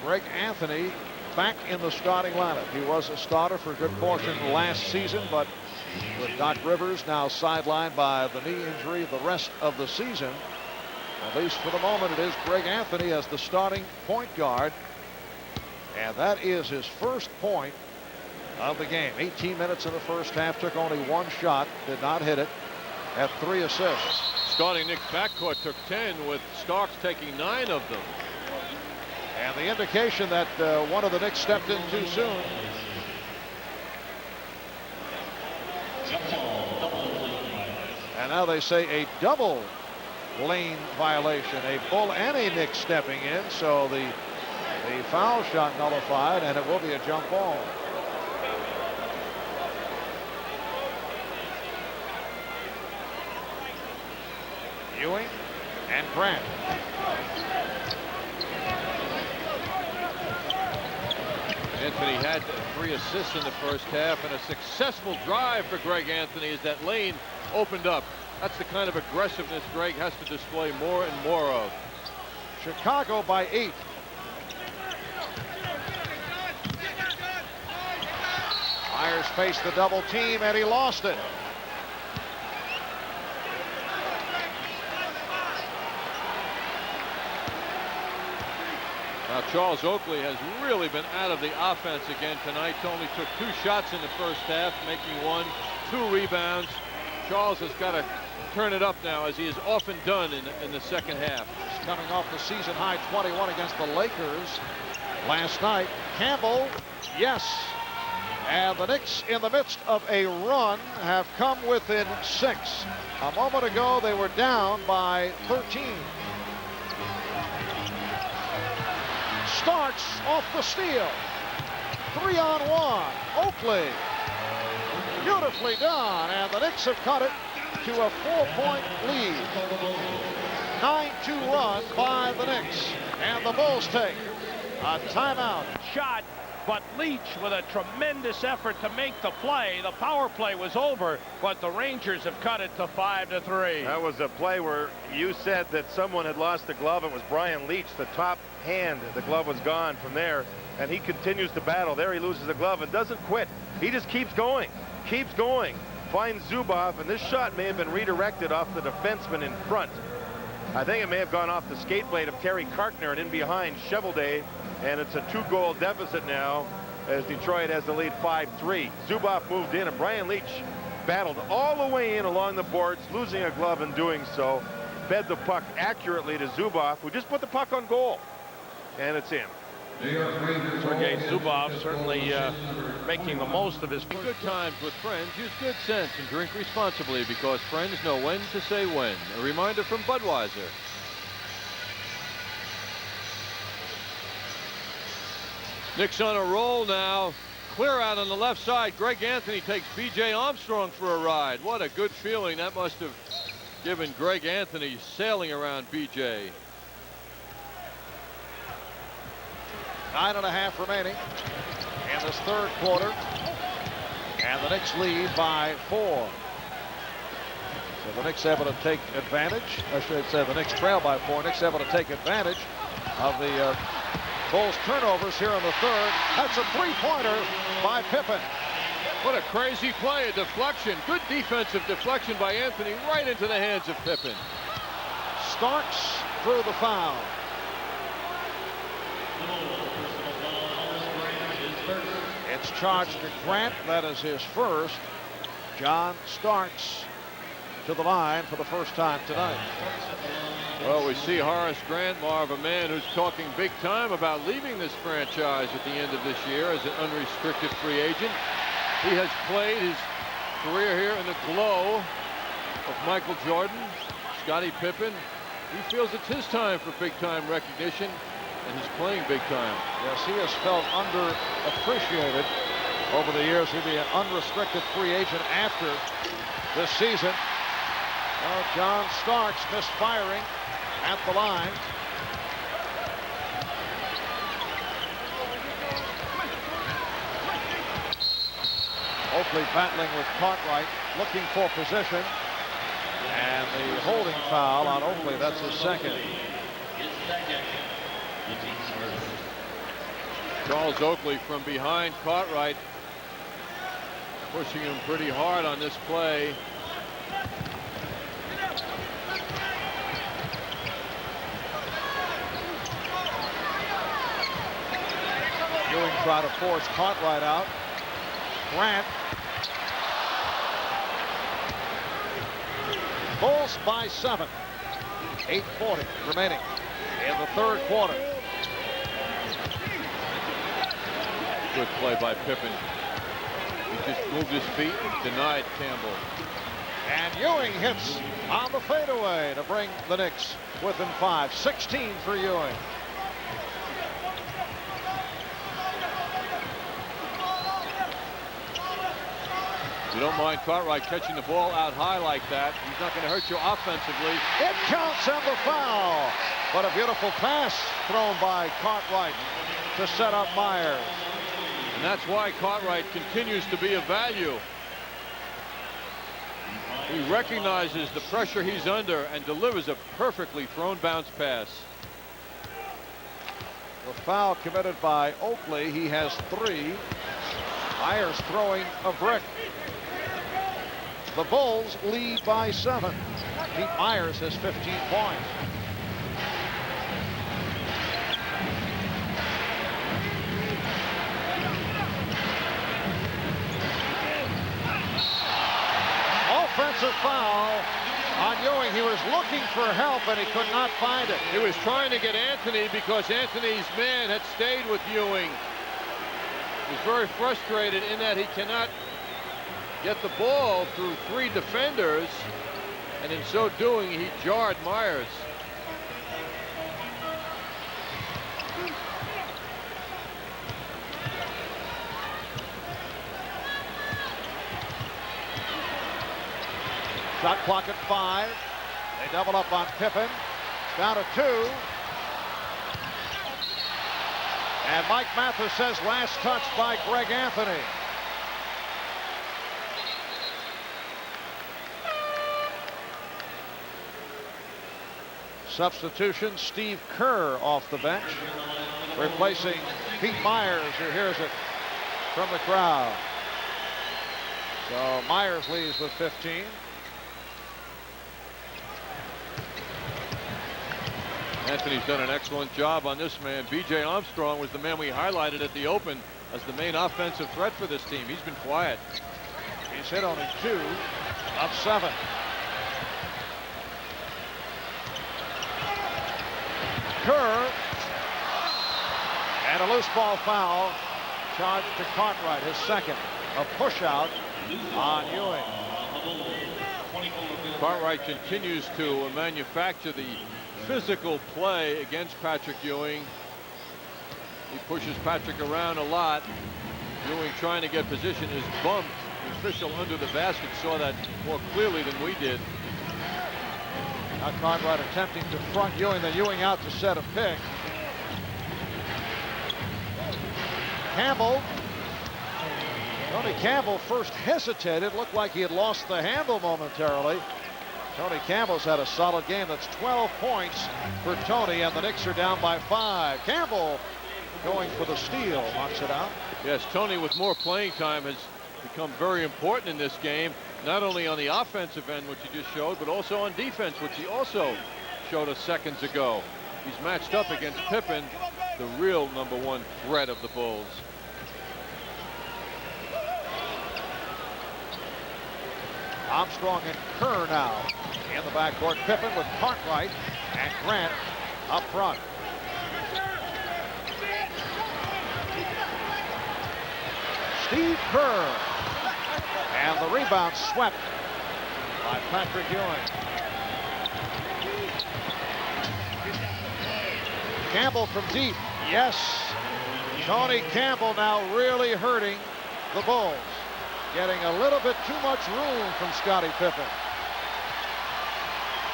Greg Anthony back in the starting lineup. He was a starter for a good portion last season, but with Doc Rivers now sidelined by the knee injury the rest of the season, at least for the moment, it is Greg Anthony as the starting point guard. And that is his first point of the game. 18 minutes in the first half, took only 1 shot, did not hit it, had 3 assists. Starting Knicks backcourt took 10, with Starks taking 9 of them. And the indication that one of the Knicks stepped in too soon. And now they say a double lane violation. A Bull and a Knicks stepping in. So the foul shot nullified, and it will be a jump ball. Ewing and Grant. Anthony had 3 assists in the first half, and a successful drive for Greg Anthony as that lane opened up. That's the kind of aggressiveness Greg has to display more and more of. Chicago by 8. Myers faced the double team, and he lost it. Now Charles Oakley has really been out of the offense again tonight. Only took 2 shots in the first half, making 1, 2 rebounds. Charles has got to turn it up now, as he has often done in the second half. He's coming off the season high 21 against the Lakers last night. Campbell, yes. And the Knicks, in the midst of a run, have come within 6. A moment ago, they were down by 13. Starks off the steal. 3-on-1. Oakley. Beautifully done. And the Knicks have cut it to a 4-point lead. 9-2 run by the Knicks. And the Bulls take a timeout. Shot, but Leach with a tremendous effort to make the play. The power play was over, but the Rangers have cut it to 5-3. That was a play where you said that someone had lost the glove. It was Brian Leach, the top hand. The glove was gone from there, and he continues to battle. There he loses the glove and doesn't quit. He just keeps going, finds Zuboff, and this shot may have been redirected off the defenseman in front. I think it may have gone off the skate blade of Terry Karkner and in behind Cheveldae, and it's a 2-goal deficit now as Detroit has the lead 5-3. Zuboff moved in, and Brian Leach battled all the way in along the boards, losing a glove in doing so. Fed the puck accurately to Zuboff, who just put the puck on goal, and it's in. Sergei Zubov certainly making the most of his Good times with friends. Use good sense and drink responsibly, because friends know when to say when. A reminder from Budweiser. Knicks on a roll now. Clear out on the left side. Greg Anthony takes B.J. Armstrong for a ride. What a good feeling that must have given Greg Anthony, sailing around B.J. 9.5 remaining in this third quarter. And the Knicks lead by 4. So the Knicks able to take advantage. I should say the Knicks trail by 4. Knicks able to take advantage of the Bulls turnovers here in the third. That's a 3-pointer by Pippen. What a crazy play, a deflection. Good defensive deflection by Anthony right into the hands of Pippen. Starks through the foul. It's charged to Grant. That is his first. John Starks to the line for the first time tonight. Well, we see Horace Grant, Marv, a man who's talking big time about leaving this franchise at the end of this year as an unrestricted free agent. He has played his career here in the glow of Michael Jordan, Scottie Pippen. He feels it's his time for big-time recognition, and he's playing big time. Yes, he has felt underappreciated over the years. He'll be an unrestricted free agent after this season. Well, John Starks misfiring at the line. Oakley battling with Cartwright, looking for position. And the holding foul on Oakley, that's his second. Charles Oakley from behind Cartwright, pushing him pretty hard on this play. Ewing trying to force Cartwright out. Grant. Bulls by 7. 8:40 remaining in the third quarter. Good play by Pippen. He just moved his feet and denied Campbell. And Ewing hits on the fadeaway to bring the Knicks within 5. 16 for Ewing. You don't mind Cartwright catching the ball out high like that. He's not going to hurt you offensively. It counts and the foul. But a beautiful pass thrown by Cartwright to set up Myers. And that's why Cartwright continues to be a value. He recognizes the pressure he's under and delivers a perfectly thrown bounce pass. The foul committed by Oakley. He has 3. Myers throwing a brick. The Bulls lead by 7. Pete Myers has 15 points. offensive foul on Ewing. He was looking for help and he could not find it. He was trying to get Anthony because Anthony's man had stayed with Ewing. He's very frustrated in that he cannot get the ball through 3 defenders, and in so doing he jarred Myers. Shot clock at 5. They double up on Pippen. It's down to 2. And Mike Mathis says last touch by Greg Anthony. Substitution, Steve Kerr off the bench, replacing Pete Myers, who hears it from the crowd. So Myers leaves with 15. Anthony's done an excellent job on this man. B.J. Armstrong was the man we highlighted at the Open as the main offensive threat for this team. He's been quiet. He's hit only 2 of 7. Kerr, and a loose ball foul charged to Cartwright, his second. A push out on Ewing. Cartwright continues to manufacture the physical play against Patrick Ewing. He pushes Patrick around a lot. Ewing trying to get position is bumped. The official under the basket saw that more clearly than we did. Now Cartwright attempting to front Ewing, then Ewing out to set a pick. Campbell. Tony Campbell first hesitated, looked like he had lost the handle momentarily. Tony Campbell's had a solid game. That's 12 points for Tony, and the Knicks are down by 5. Campbell going for the steal, knocks it out. Yes, Tony with more playing time has become very important in this game, not only on the offensive end, which he just showed, but also on defense, which he also showed us seconds ago. He's matched up against Pippen, the real #1 threat of the Bulls. Armstrong and Kerr now in the backcourt. Pippen with Cartwright and Grant up front. Steve Kerr, and the rebound swept by Patrick Ewing. Campbell from deep. Yes. Tony Campbell now really hurting the Bulls. Getting a little bit too much room from Scottie Pippen.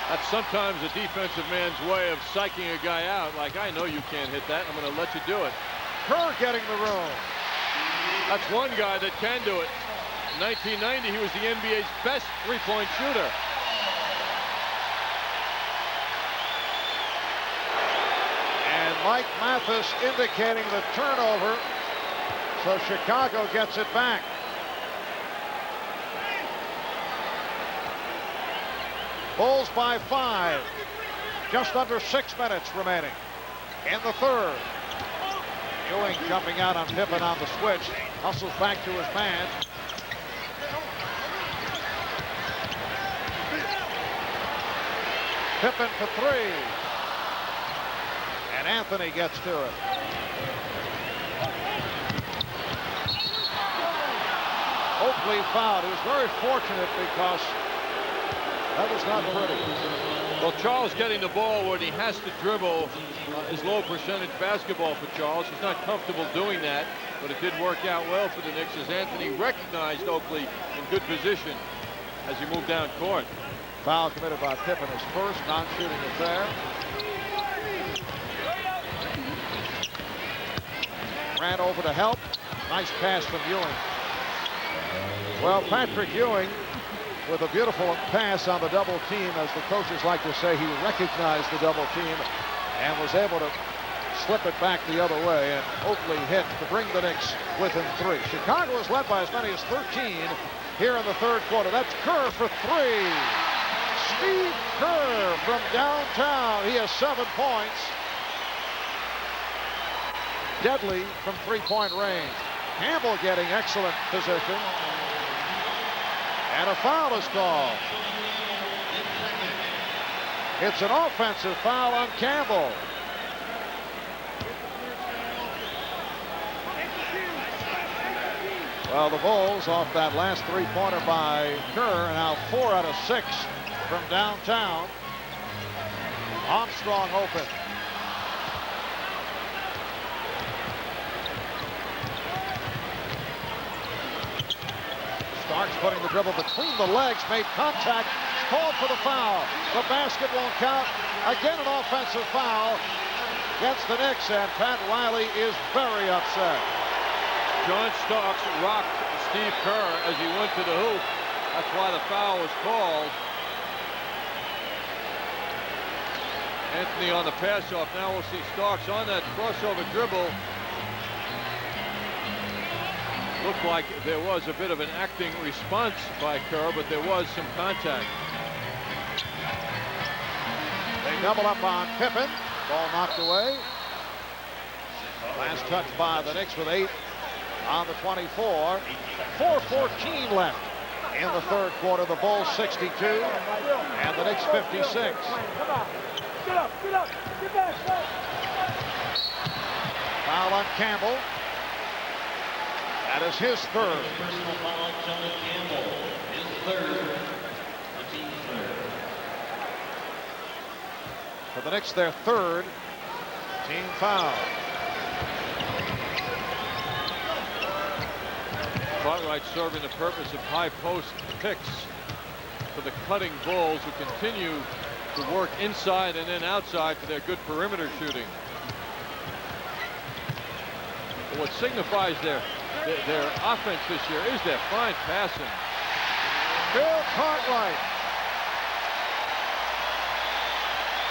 That's sometimes a defensive man's way of psyching a guy out. Like, I know you can't hit that. I'm going to let you do it. Kerr getting the room. That's one guy that can do it. In 1990, he was the NBA's best three-point shooter. And Mike Mathis indicating the turnover. So Chicago gets it back. Bulls by 5. Just under 6 minutes remaining in the third. Ewing jumping out on Pippen on the switch. Hustles back to his man. Pippen for 3. And Anthony gets to it. Oakley fouled. He was very fortunate because that was not pretty. Well, Charles getting the ball when he has to dribble is low percentage basketball for Charles. He's not comfortable doing that, but it did work out well for the Knicks as Anthony recognized Oakley in good position as he moved down court. Foul committed by Pippen, his first non-shooting affair. Ran over to help. Nice pass from Ewing. Well, Patrick Ewing with a beautiful pass on the double team. As the coaches like to say, he recognized the double team and was able to slip it back the other way, and Oakley hit to bring the Knicks within 3. Chicago is led by as many as 13 here in the third quarter. That's Kerr for 3. Steve Kerr from downtown. He has 7 points. Deadly from 3-point range. Campbell getting excellent position. And a foul is called. It's an offensive foul on Campbell. Well, the Bulls off that last three-pointer by Kerr, now 4 out of 6 from downtown. Armstrong open. Starks putting the dribble between the legs, made contact, called for the foul. The basket won't count. Again, an offensive foul against the Knicks, and Pat Riley is very upset. John Starks rocked Steve Kerr as he went to the hoop. That's why the foul was called. Anthony on the pass-off. Now we'll see Starks on that crossover dribble. Looked like there was a bit of an acting response by Kerr, but there was some contact. They double up on Pippen. Ball knocked away. Last touch by the Knicks with 8 on the 24. 4:14 left in the third quarter. The Bulls 62 and the Knicks 56. Foul on Campbell. That is his third. For the Knicks, their third team foul. Cartwright serving the purpose of high post picks for the cutting Bulls, who continue to work inside and then outside for their good perimeter shooting. But what signifies their offense this year is their fine passing. Bill Cartwright.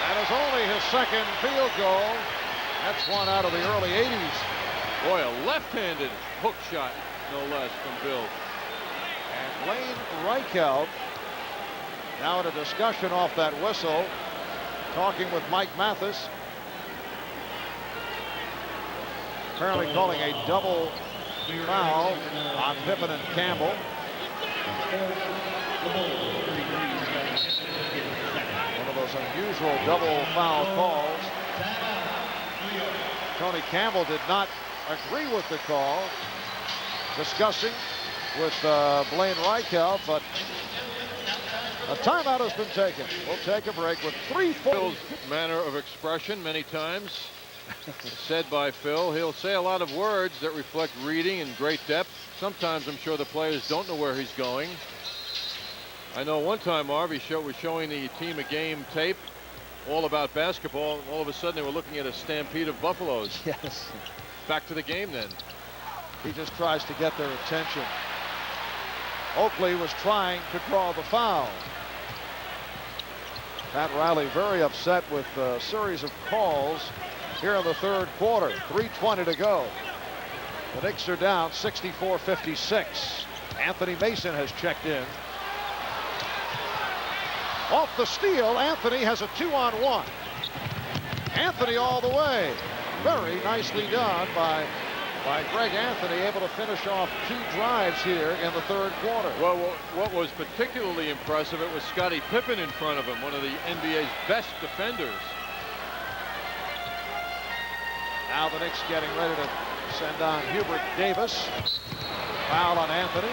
That is only his second field goal. That's one out of the early 80s. Boy, a left-handed hook shot, no less, from Bill. And Blaine Reichelt now in a discussion off that whistle, talking with Mike Mathis. Apparently calling a double foul on Pippen and Campbell. One of those unusual double foul calls. Tony Campbell did not agree with the call. Discussing with Blaine Reichelt, but a timeout has been taken. We'll take a break with 3-4. Phil's manner of expression many times said by Phil. He'll say a lot of words that reflect reading and great depth. Sometimes I'm sure the players don't know where he's going. I know one time Harvey was showing the team a game tape all about basketball, and all of a sudden they were looking at a stampede of buffaloes. Yes. Back to the game then. He just tries to get their attention. Oakley was trying to draw the foul. Pat Riley very upset with a series of calls here in the third quarter. 3:20 to go. The Knicks are down 64-56. Anthony Mason has checked in. Off the steal, Anthony has a 2-on-1. Anthony all the way. Very nicely done by Greg Anthony, able to finish off 2 drives here in the third quarter. Well, what was particularly impressive, it was Scottie Pippen in front of him, one of the NBA's best defenders. Now the Knicks getting ready to send on Hubert Davis. Foul on Anthony.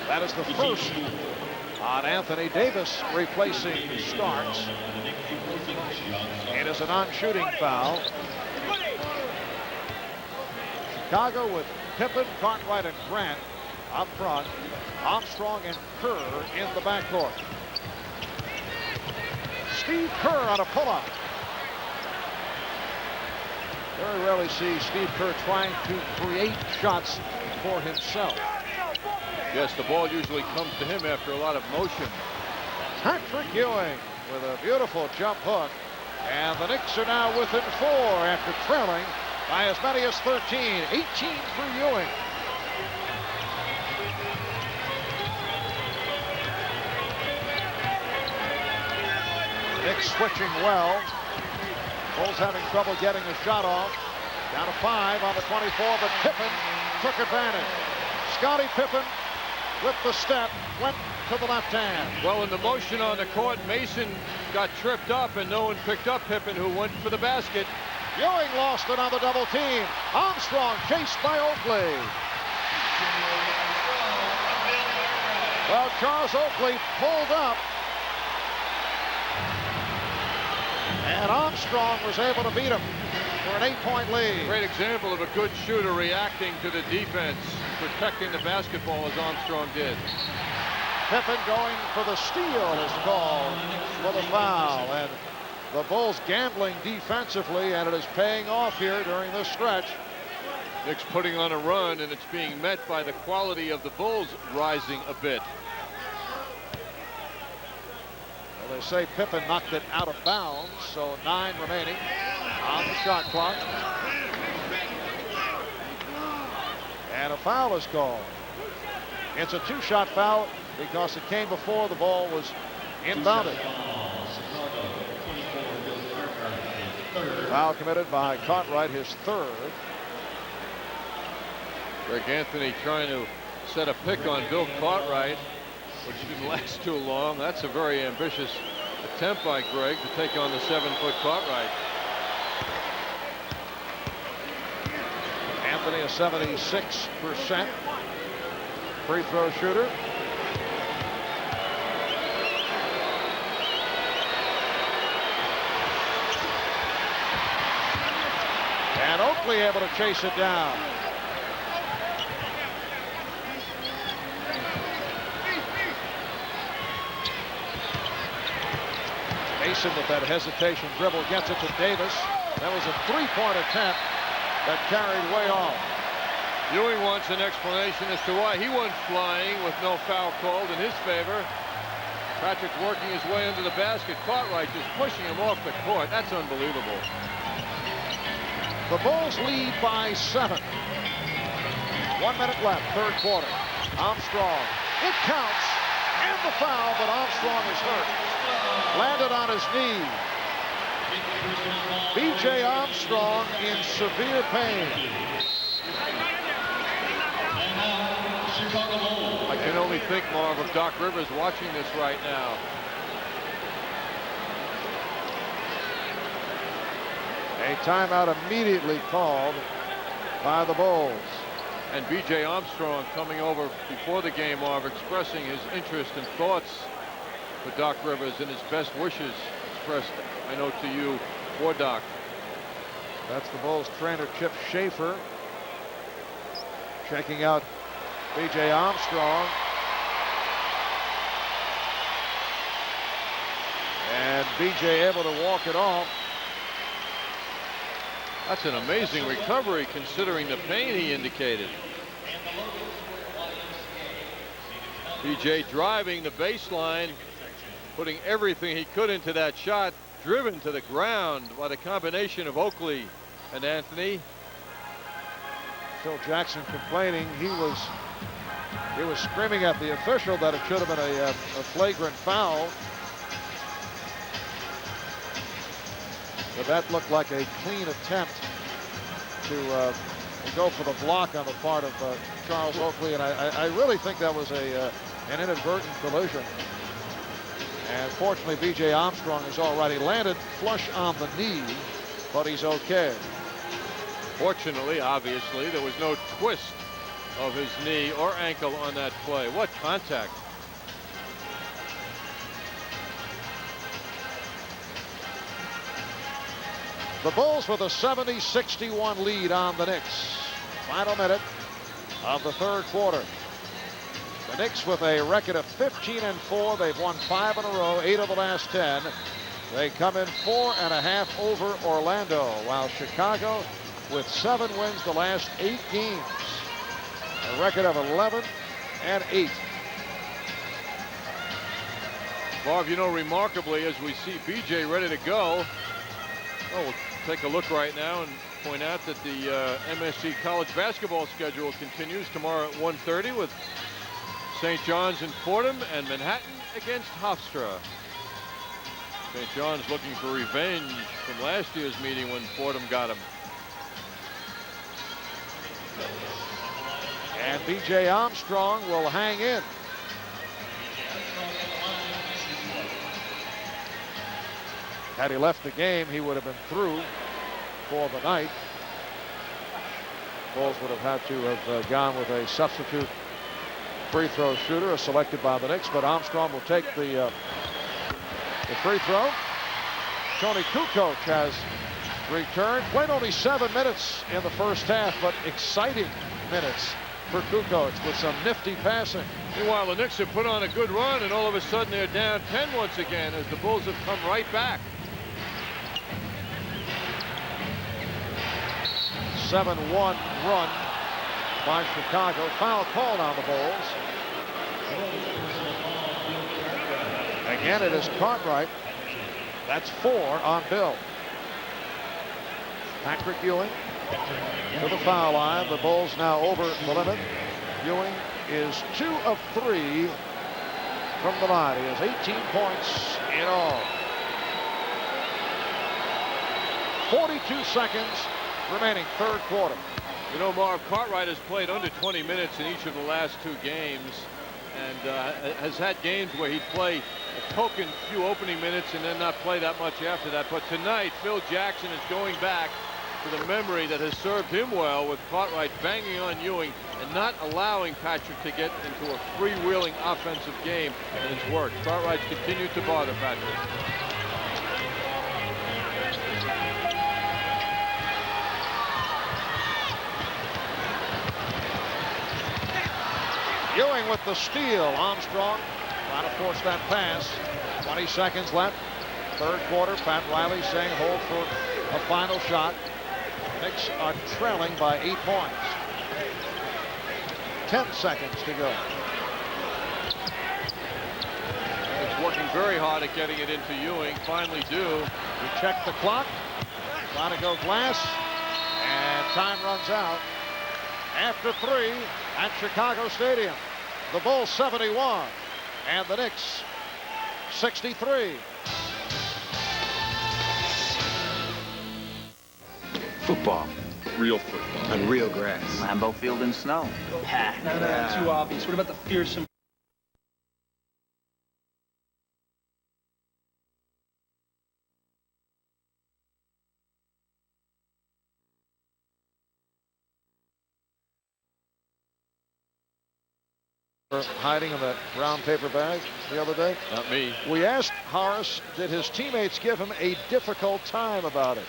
That is the first on Anthony. Davis replacing Starks. It is a non-shooting foul. Chicago with Pippen, Cartwright, and Grant up front. Armstrong and Kerr in the backcourt. Steve Kerr on a pull-up. Very rarely see Steve Kerr trying to create shots for himself. Yes, the ball usually comes to him after a lot of motion. Patrick Ewing with a beautiful jump hook. And the Knicks are now within 4 after trailing by as many as 13. 18 for Ewing. Knicks switching well. Bulls having trouble getting a shot off. Down to 5 on the 24, but Pippen took advantage. Scottie Pippen with the step went to the left hand. Well, in the motion on the court, Mason got tripped up and no one picked up Pippen, who went for the basket. Ewing lost it on the double team. Armstrong chased by Oakley. Well, Charles Oakley pulled up, and Armstrong was able to beat him for an 8-point lead. Great example of a good shooter reacting to the defense, protecting the basketball as Armstrong did. Pippen going for the steal is called for the foul, and the Bulls gambling defensively, and it is paying off here during this stretch. Knicks putting on a run, and it's being met by the quality of the Bulls rising a bit. Well, they say Pippen knocked it out of bounds, so 9 remaining on the shot clock. And a foul is called. It's a 2-shot foul because it came before the ball was inbounded. Foul committed by Cartwright, his 3rd. Greg Anthony trying to set a pick on Bill Cartwright, which didn't last too long. That's a very ambitious attempt by Greg to take on the 7-foot Cartwright. Anthony, a 76% free throw shooter. And Oakley able to chase it down. Mason with that hesitation dribble gets it to Davis. That was a 3-point attempt that carried way off. Ewing wants an explanation as to why he went flying with no foul called in his favor. Patrick working his way into the basket. Cartwright just pushing him off the court. That's unbelievable. The Bulls lead by 7. 1 minute left, 3rd quarter. Armstrong, it counts, and the foul, but Armstrong is hurt. Landed on his knee. B.J. Armstrong in severe pain. I can only think, Marv, of Doc Rivers watching this right now. A timeout immediately called by the Bulls. And B.J. Armstrong coming over before the game, Marv, expressing his interest and thoughts for Doc Rivers and his best wishes expressed, I know, to you for Doc. That's the Bulls trainer, Chip Schaefer, checking out B.J. Armstrong. And B.J. able to walk it off. That's an amazing recovery considering the pain he indicated. B.J. driving the baseline, putting everything he could into that shot, driven to the ground by the combination of Oakley and Anthony. Phil Jackson complaining. He was screaming at the official that it should have been a flagrant foul. But that looked like a clean attempt to go for the block on the part of Charles Oakley, and I really think that was an inadvertent collision. And fortunately, B.J. Armstrong is all right. He landed flush on the knee, but he's okay. Fortunately, obviously, there was no twist of his knee or ankle on that play. What contact. The Bulls with a 70-61 lead on the Knicks. Final minute of the 3rd quarter. The Knicks with a record of 15-4. They've won 5 in a row, 8 of the last 10. They come in 4.5 over Orlando, while Chicago with 7 wins the last 8 games. A record of 11-8. Marv, you know, remarkably, as we see B.J. ready to go, we'll take a look right now and point out that the MSC college basketball schedule continues tomorrow at 1:30 with St. John's and Fordham and Manhattan against Hofstra. St. John's looking for revenge from last year's meeting when Fordham got him. And B.J. Armstrong will hang in. Had he left the game, he would have been through for the night. Bulls would have had to have gone with a substitute free throw shooter selected by the Knicks, but Armstrong will take the free throw. Tony Kukoc has returned. Played only 7 minutes in the first half, but exciting minutes for Kukoc with some nifty passing. Meanwhile, the Knicks have put on a good run, and all of a sudden they're down 10 once again as the Bulls have come right back. 7-1 run by Chicago. Foul called on the Bulls. Again, it is Cartwright. That's 4 on Bill. Patrick Ewing to the foul line. The Bulls now over the limit. Ewing is 2 of 3 from the line. He has 18 points in all. 42 seconds remaining, third quarter. You know, Marv, Cartwright has played under 20 minutes in each of the last 2 games and has had games where he'd play a token few opening minutes and then not play that much after that. But tonight, Phil Jackson is going back to the memory that has served him well, with Cartwright banging on Ewing and not allowing Patrick to get into a freewheeling offensive game, and it's worked. Cartwright's continued to bother Patrick. Ewing with the steal. Armstrong trying to force that pass. 20 seconds left. Third quarter. Pat Riley saying hold for a final shot. Knicks are trailing by 8 points. 10 seconds to go. It's working very hard at getting it into Ewing. Finally do. We check the clock. Trying to go Glass. And time runs out. After 3 at Chicago Stadium. The Bulls 71 and the Knicks 63. Football. Real football. On real grass. Lambeau Field in snow. No, too obvious. What about the fearsome? Hiding in that brown paper bag the other day? Not me. We asked Horace, did his teammates give him a difficult time about it?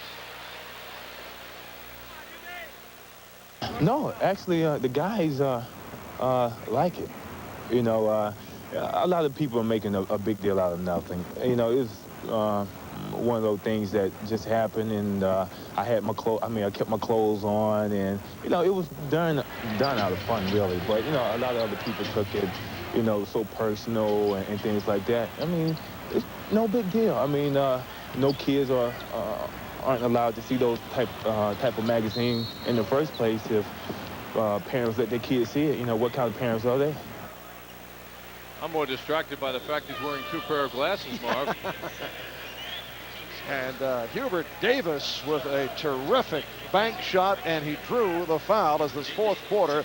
No, actually, the guys like it. You know, a lot of people are making a big deal out of nothing. You know, it's one of those things that just happened, and I had my clothes. I mean, I kept my clothes on, and you know, it was done out of fun, really. But you know, a lot of other people took it, you know, so personal and things like that. I mean, it's no big deal. I mean, no kids aren't allowed to see those type of magazine in the first place. If parents let their kids see it, you know, what kind of parents are they? I'm more distracted by the fact he's wearing 2 pair of glasses, Marv. And Hubert Davis with a terrific bank shot, and he drew the foul as this fourth quarter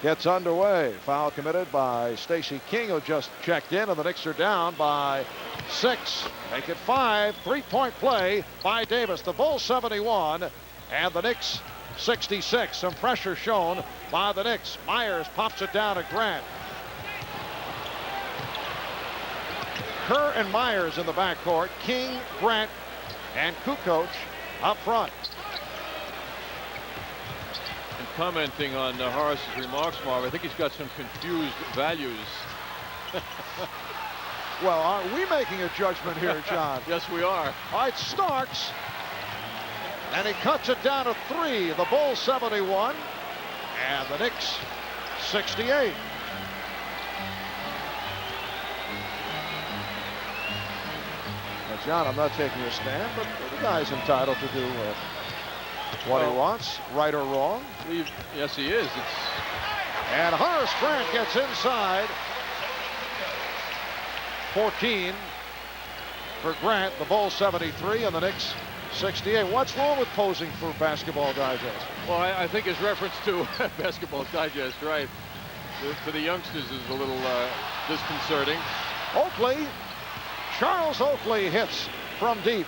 gets underway. Foul committed by Stacey King, who just checked in, and the Knicks are down by 6. Make it 5. 3-point play by Davis. The Bulls 71 and the Knicks 66. Some pressure shown by the Knicks. Myers pops it down to Grant. Kerr and Myers in the backcourt. King, Grant, and Kukoc up front. And commenting on Horace's remarks, Marv, I think he's got some confused values. Well, are we making a judgment here, John? Yes, we are. All right, Starks. And he cuts it down to 3. The Bulls 71 and the Knicks 68. Now, John, I'm not taking a stand, but the guy's entitled to do what he wants, right or wrong. Yes, he is. And Horace Grant gets inside. 14 for Grant. The Bulls 73 and the Knicks 68. What's wrong with posing for Basketball Digest? Well, I think his reference to Basketball Digest, right? for the youngsters is a little disconcerting. Oakley, Charles Oakley hits from deep,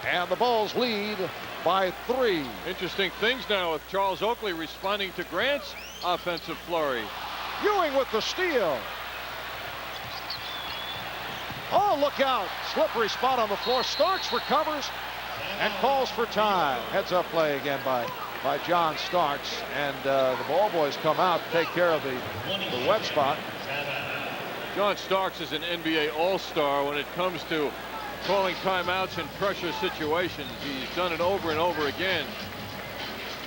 and the Bulls lead by 3. Interesting things now with Charles Oakley responding to Grant's offensive flurry. Ewing with the steal. Oh, look out. Slippery spot on the floor. Starks recovers and calls for time. Heads up play again by John Starks. And the ball boys come out to take care of the wet spot. John Starks is an NBA All-Star when it comes to calling timeouts in pressure situations. He's done it over and over again.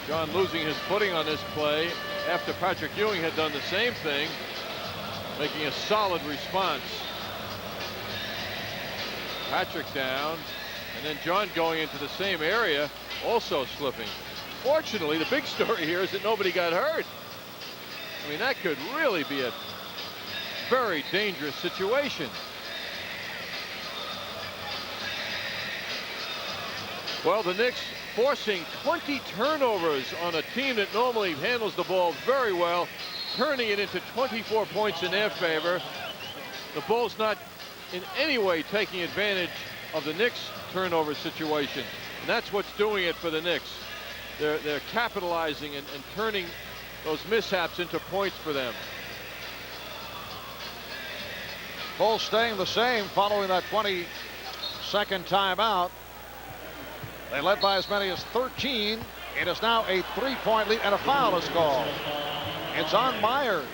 John losing his footing on this play after Patrick Ewing had done the same thing, making a solid response. Patrick down, and then John going into the same area, also slipping. Fortunately, the big story here is that nobody got hurt. I mean, that could really be a very dangerous situation. Well, the Knicks forcing 20 turnovers on a team that normally handles the ball very well, turning it into 24 points in their favor. The Bulls not in any way taking advantage of the Knicks turnover situation. And that's what's doing it for the Knicks. They're capitalizing and turning those mishaps into points for them. Bulls staying the same following that 20-second timeout. They led by as many as 13. It is now a 3-point lead, and a foul is called. It's on Myers.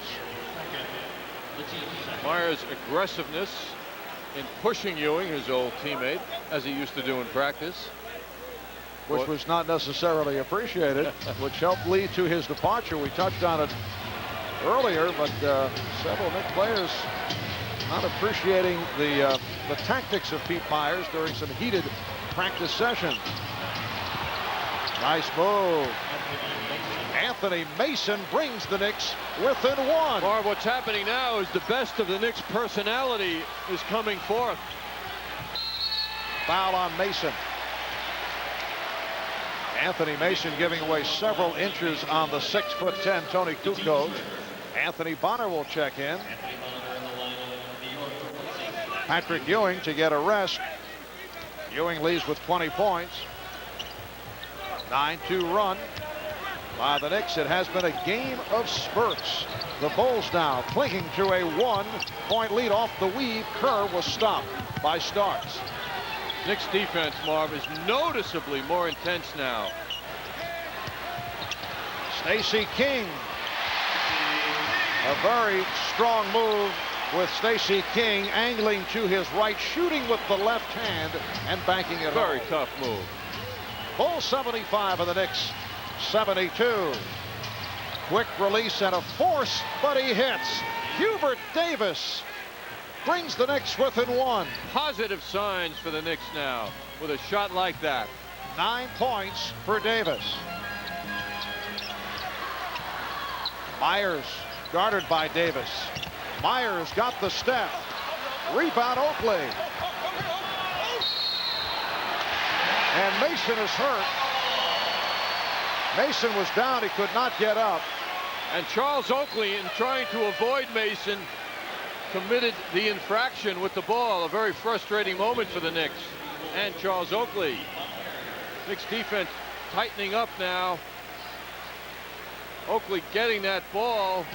Myers' aggressiveness in pushing Ewing, his old teammate, as he used to do in practice. Which was not necessarily appreciated, which helped lead to his departure. We touched on it earlier, but several Knicks players not appreciating the tactics of Pete Myers during some heated practice sessions. Nice move. Anthony Mason brings the Knicks within 1. Marv, what's happening now is the best of the Knicks' personality is coming forth. Foul on Mason. Anthony Mason giving away several inches on the 6'10" Tony Kukoc. Anthony Bonner will check in. Patrick Ewing to get a rest. Ewing leads with 20 points. 9-2 run by the Knicks. It has been a game of spurts. The Bulls now clinging to a 1-point lead off the weave. Kerr was stopped by Starks. Knicks defense, Marv, is noticeably more intense now. Stacey King. A very strong move with Stacey King angling to his right, shooting with the left hand and banking it Very home. tough move. Bulls 75 and the Knicks 72. Quick release and a force, but he hits. Hubert Davis brings the Knicks within 1. Positive signs for the Knicks now with a shot like that. 9 points for Davis. Myers guarded by Davis. Myers got the step. Rebound Oakley. And Mason is hurt. Mason was down. He could not get up. And Charles Oakley, in trying to avoid Mason, committed the infraction with the ball. A very frustrating moment for the Knicks and Charles Oakley. Knicks defense tightening up now. Oakley getting that ball.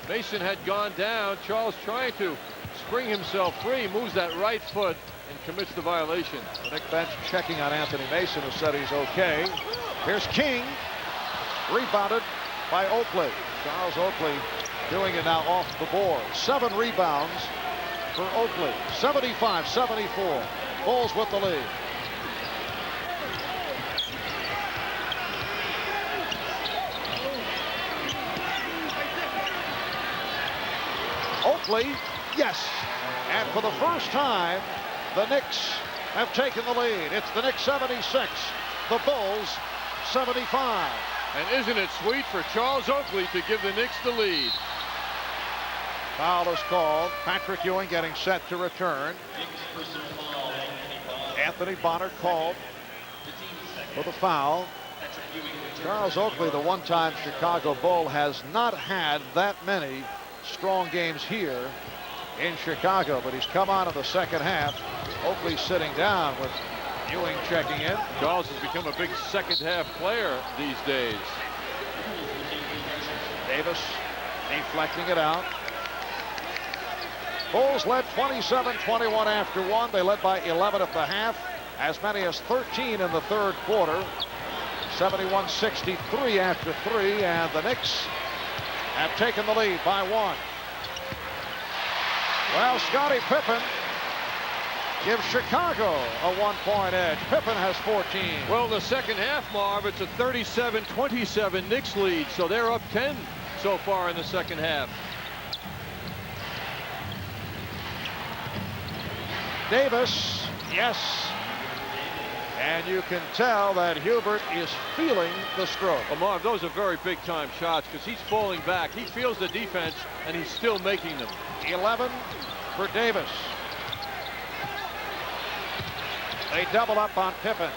Mason had gone down. Charles trying to spring himself free, moves that right foot and commits the violation. The Knicks bench checking on Anthony Mason, who said he's okay. Here's King, rebounded by Oakley. Charles Oakley doing it now off the board. 7 rebounds for Oakley. 75-74. Bulls with the lead. Oakley, yes. And for the first time, the Knicks have taken the lead. It's the Knicks 76, the Bulls 75. And isn't it sweet for Charles Oakley to give the Knicks the lead? Foul is called. Patrick Ewing getting set to return. Anthony Bonner called for the foul. Charles Oakley, the one-time Chicago Bull, has not had that many strong games here in Chicago, but he's come on in the second half. Oakley sitting down with Ewing checking in. Charles has become a big second half player these days. Davis deflecting it out. Bulls led 27-21 after one. They led by 11 at the half. As many as 13 in the third quarter. 71-63 after three, and the Knicks have taken the lead by one. Well, Scottie Pippen gives Chicago a 1-point edge. Pippen has 14. Well, the second half, Marv, it's a 37-27 Knicks lead, so they're up 10 so far in the second half. Davis, yes. And you can tell that Hubert is feeling the stroke. Well, Marv, those are very big-time shots because he's falling back. He feels the defense, and he's still making them. 11 for Davis. They double up on Pippen.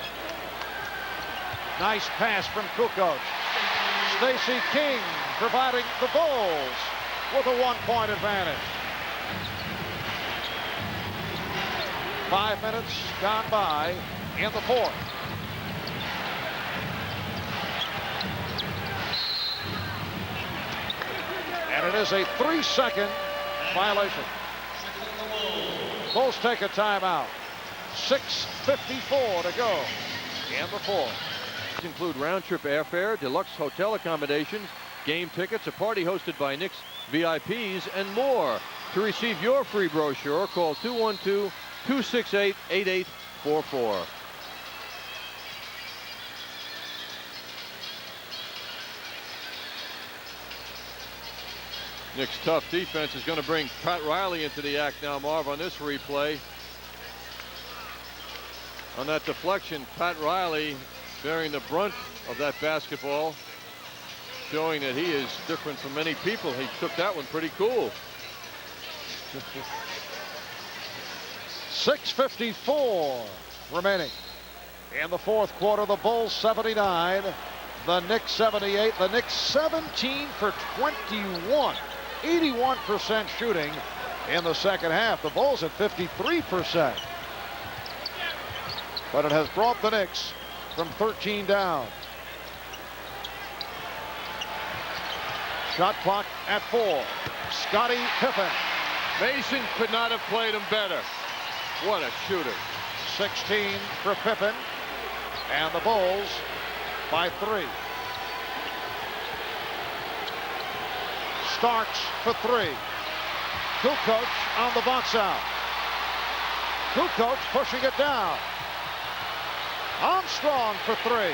Nice pass from Kukoc. Stacey King providing the Bulls with a 1-point advantage. 5 minutes gone by in the fourth. And it is a 3-second violation. Bulls take a timeout. 6:54 to go in the fourth. Include round-trip airfare, deluxe hotel accommodations, game tickets, a party hosted by Knicks VIPs, and more. To receive your free brochure, call 212-268-8844. Knicks' tough defense is going to bring Pat Riley into the act now, Marv, on this replay. On that deflection, Pat Riley bearing the brunt of that basketball, showing that he is different from many people. He took that one pretty cool. 6:54 remaining in the fourth quarter. The Bulls 79, the Knicks 78. The Knicks 17 for 21, 81% shooting in the second half. The Bulls at 53%. But it has brought the Knicks from 13 down. Shot clock at 4. Scottie Pippen. Mason could not have played him better. What a shooter. 16 for Pippen. And the Bulls by 3. Starks for 3. Kukoc on the box out. Kukoc pushing it down. Armstrong for 3.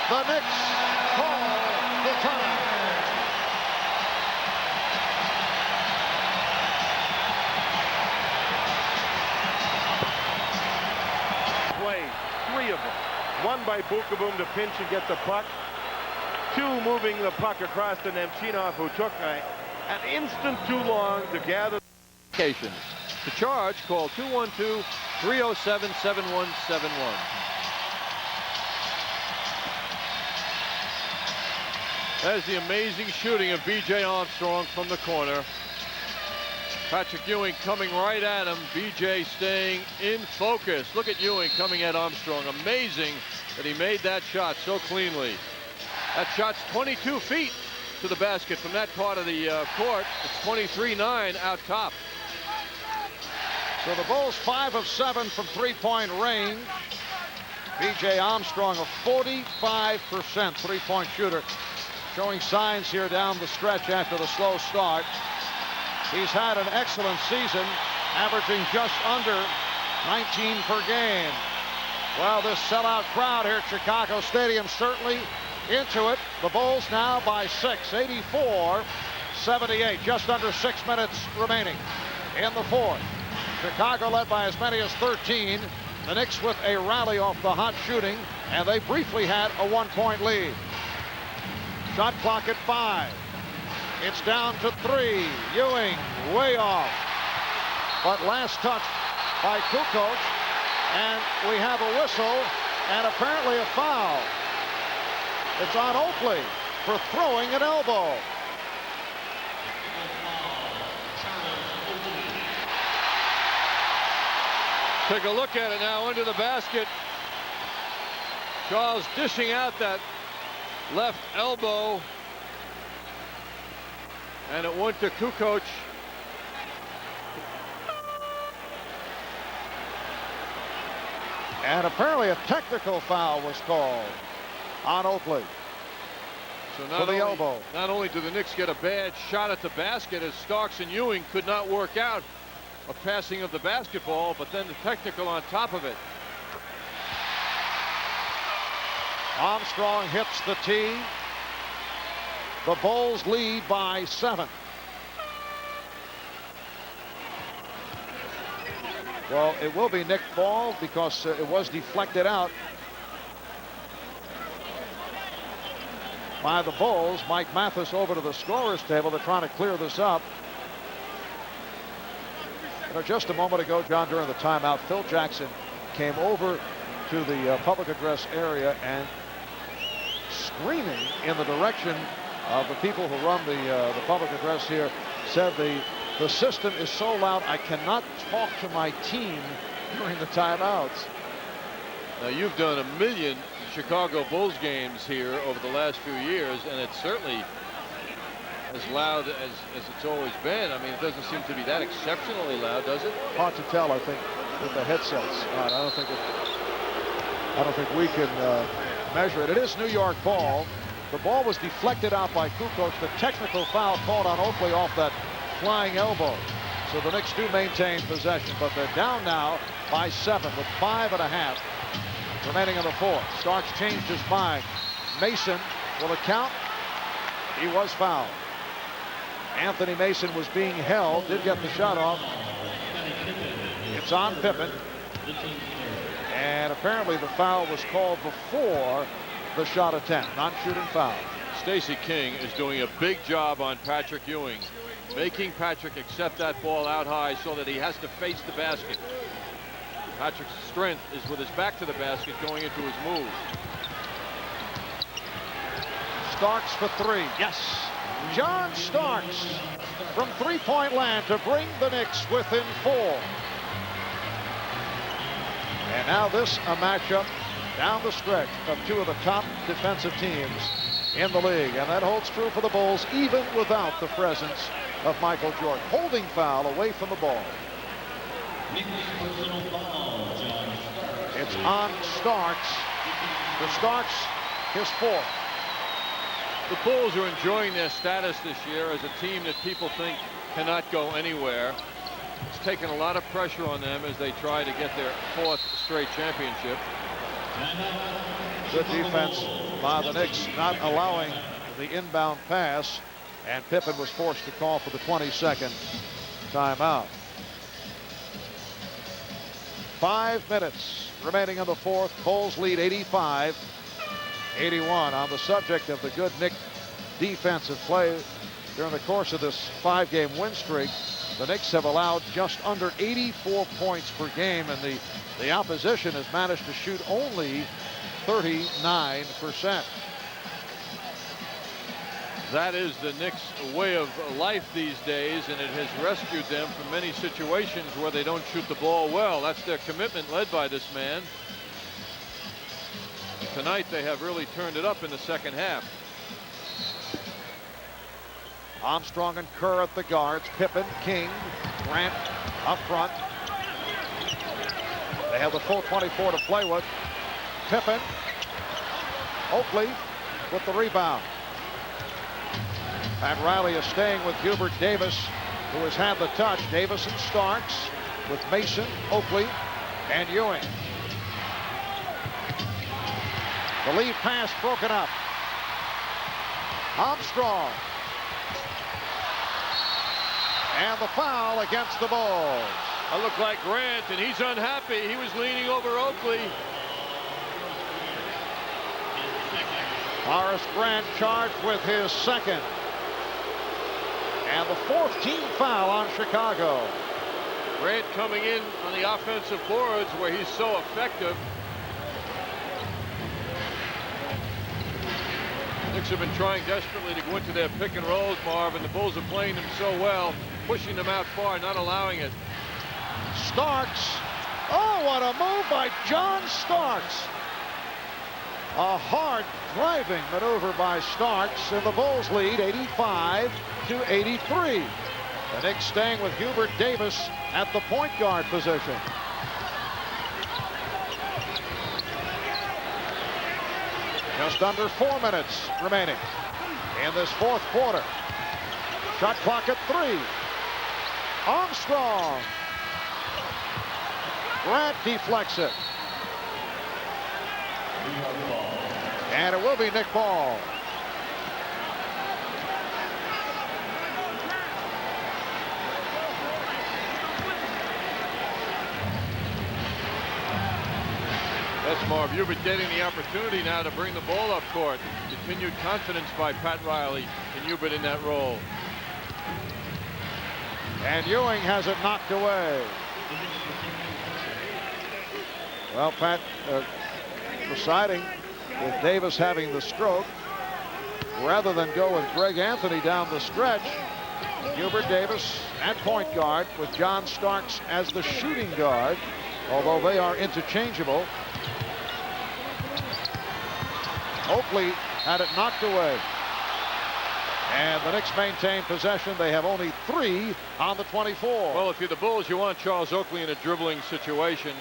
The Knicks call the time. Play 3 of them. 1 by Bukaboom to pinch and get the puck. 2 moving the puck across to Nemchinov, who took an instant too long to gather. To charge, call 212-307-7171. There's the amazing shooting of B.J. Armstrong from the corner. Patrick Ewing coming right at him. B.J. staying in focus. Look at Ewing coming at Armstrong. Amazing that he made that shot so cleanly. That shot's 22 feet to the basket from that part of the court. It's 23-9 out top. So the Bulls 5 of 7 from 3-point range. B.J. Armstrong a 45% 3-point shooter, showing signs here down the stretch after the slow start. He's had an excellent season, averaging just under 19 per game. Well, this sellout crowd here at Chicago Stadium certainly into it. The Bulls now by 6, 84-78, just under 6 minutes remaining in the fourth. Chicago led by as many as 13. The Knicks with a rally off the hot shooting, and they briefly had a 1-point lead. Shot clock at 5. It's down to 3. Ewing way off. But last touch by Kukoc, and we have a whistle and apparently a foul. It's on Oakley for throwing an elbow. Take a look at it now, into the basket. Charles dishing out that left elbow. And it went to Kukoc. And apparently a technical foul was called on Oakley. So not only do the Knicks get a bad shot at the basket, as Starks and Ewing could not work out a passing of the basketball, but then the technical on top of it. Armstrong hits the tee. The Bulls lead by 7. Well, it will be Knick ball because it was deflected out by the Bulls. Mike Mathis over to the scorer's table. They're trying to clear this up. You know, just a moment ago, John, during the timeout, Phil Jackson came over to the public address area and screaming in the direction of the people who run the public address here, said the system is so loud I cannot talk to my team during the timeouts. Now, you've done 1 million Chicago Bulls games here over the last few years, and it's certainly as loud as it's always been. I mean, it doesn't seem to be that exceptionally loud, does it? Hard to tell, I think, with the headsets. I don't think we can measure it. It is New York ball. The ball was deflected out by Kukoc. The technical foul called on Oakley off that flying elbow. So the Knicks do maintain possession, but they're down now by 7 with 5.5 remaining in the fourth. Starks changed his mind. Mason will it count? He was fouled. Anthony Mason was being held, did get the shot off. It's on Pippen. And apparently the foul was called before the shot attempt. Non-shooting foul. Stacey King is doing a big job on Patrick Ewing, making Patrick accept that ball out high so that he has to face the basket. Patrick's strength is with his back to the basket going into his move. Starks for 3. Yes. John Starks from three-point land to bring the Knicks within 4. And now this a matchup down the stretch of two of the top defensive teams in the league. And that holds true for the Bulls even without the presence of Michael Jordan. Holding foul away from the ball. It's on Starks. For Starks, his 4th. The Bulls are enjoying their status this year as a team that people think cannot go anywhere. It's taken a lot of pressure on them as they try to get their 4th straight championship. Good defense by the Knicks, not allowing the inbound pass, and Pippen was forced to call for the 22nd timeout. 5 minutes remaining in the fourth. Bulls lead 85-81. On the subject of the good Knick defensive play during the course of this 5-game win streak, the Knicks have allowed just under 84 points per game, and the opposition has managed to shoot only 39%. That is the Knicks' way of life these days, and it has rescued them from many situations where they don't shoot the ball well. That's their commitment, led by this man. Tonight they have really turned it up in the second half. Armstrong and Kerr at the guards. Pippen, King, Grant up front. They have the full 24 to play with. Pippen, Oakley with the rebound. And Riley is staying with Hubert Davis, who has had the touch. Davis and Starks with Mason, Oakley, and Ewing. The lead pass broken up. Armstrong. And the foul against the Bulls. That looked like Grant, and he's unhappy. He was leaning over Oakley. Horace Grant charged with his 2nd. And the 4th team foul on Chicago. Grant coming in on the offensive boards where he's so effective. Knicks have been trying desperately to go into their pick and rolls, Marv, and the Bulls are playing them so well, pushing them out far, not allowing it. Starks. Oh, what a move by John Starks. A hard driving maneuver by Starks, and the Bulls lead 85-83. The Knicks staying with Hubert Davis at the point guard position. Just under 4 minutes remaining in this fourth quarter. Shot clock at 3. Armstrong. Grant deflects it. And it will be Nick Ball. That's Marv Hubert getting the opportunity now to bring the ball up court. Continued confidence by Pat Riley and Hubert in that role. And Ewing has it knocked away. Well, Pat deciding with Davis having the stroke, rather than go with Greg Anthony down the stretch, Hubert Davis at point guard with John Starks as the shooting guard, although they are interchangeable. Oakley had it knocked away. And the Knicks maintain possession. They have only 3 on the 24. Well, if you're the Bulls, you want Charles Oakley in a dribbling situation.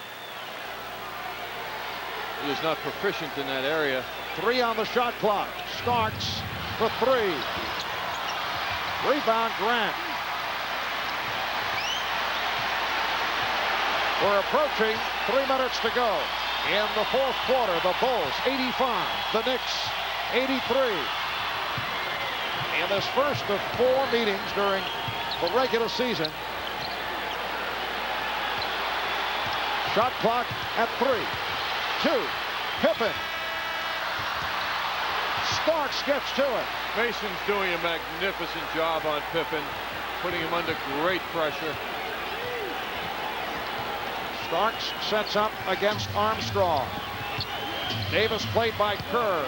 He is not proficient in that area. 3 on the shot clock. Starks for 3. Rebound Grant. We're approaching 3 minutes to go in the fourth quarter. The Bulls 85, the Knicks 83. In this first of 4 meetings during the regular season. Shot clock at 3. 2. Pippen. Starks gets to it. Mason's doing a magnificent job on Pippen, putting him under great pressure. Starks sets up against Armstrong. Davis played by Kerr.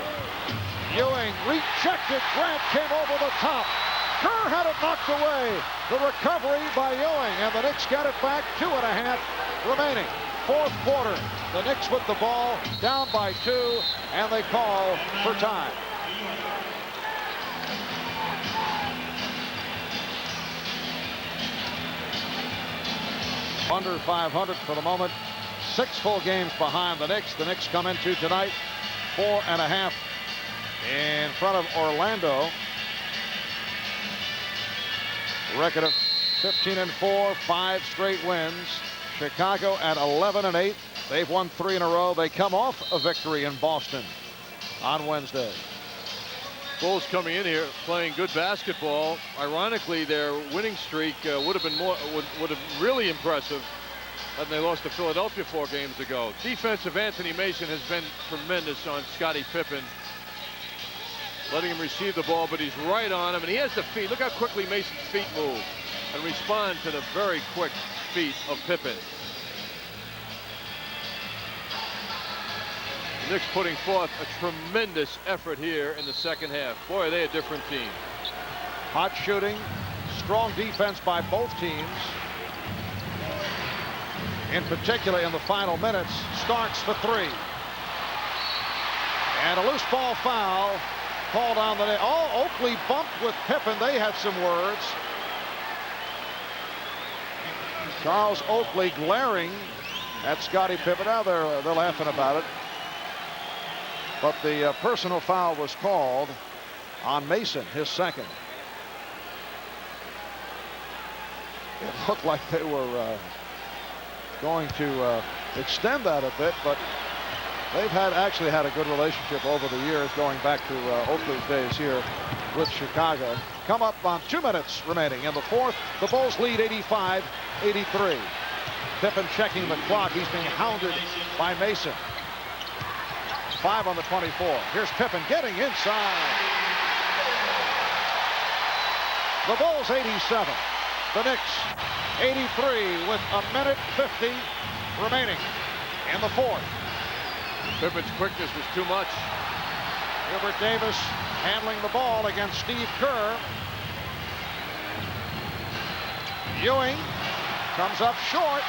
Ewing rejected. Grant came over the top. Kerr had it knocked away. The recovery by Ewing, and the Knicks get it back. 2.5 remaining. Fourth quarter. The Knicks with the ball, down by 2, and they call for time. Under 500 for the moment. 6 full games behind the Knicks. The Knicks come into tonight 4.5 in front of Orlando. Record of 15-4, 5 straight wins. Chicago at 11-8. They've won 3 in a row. They come off a victory in Boston on Wednesday. Bulls coming in here playing good basketball. Ironically, their winning streak would have been really impressive had they lost to Philadelphia 4 games ago. Defensive Anthony Mason has been tremendous on Scottie Pippen, letting him receive the ball, but he's right on him, and he has the feet. Look how quickly Mason's feet move and respond to the very quick feet of Pippen. The Knicks putting forth a tremendous effort here in the second half. Boy, are they a different team. Hot shooting, strong defense by both teams. In particular in the final minutes. Starks for 3. And a loose ball foul called on the net. Oh, Oakley bumped with Pippen. They had some words. Charles Oakley glaring at Scottie Pippen. Now they're laughing about it. But the personal foul was called on Mason, his second. It looked like they were going to extend that a bit, but they've actually had a good relationship over the years, going back to Oakley's days here with Chicago. Come up on 2 minutes remaining in the fourth. The Bulls lead 85-83. Pippen checking the clock. He's being hounded by Mason. 5 on the 24. Here's Pippen getting inside. The Bulls 87. The Knicks 83 with 1:50 remaining in the fourth. Pippen's quickness was too much. Hubert Davis handling the ball against Steve Kerr. Ewing comes up short.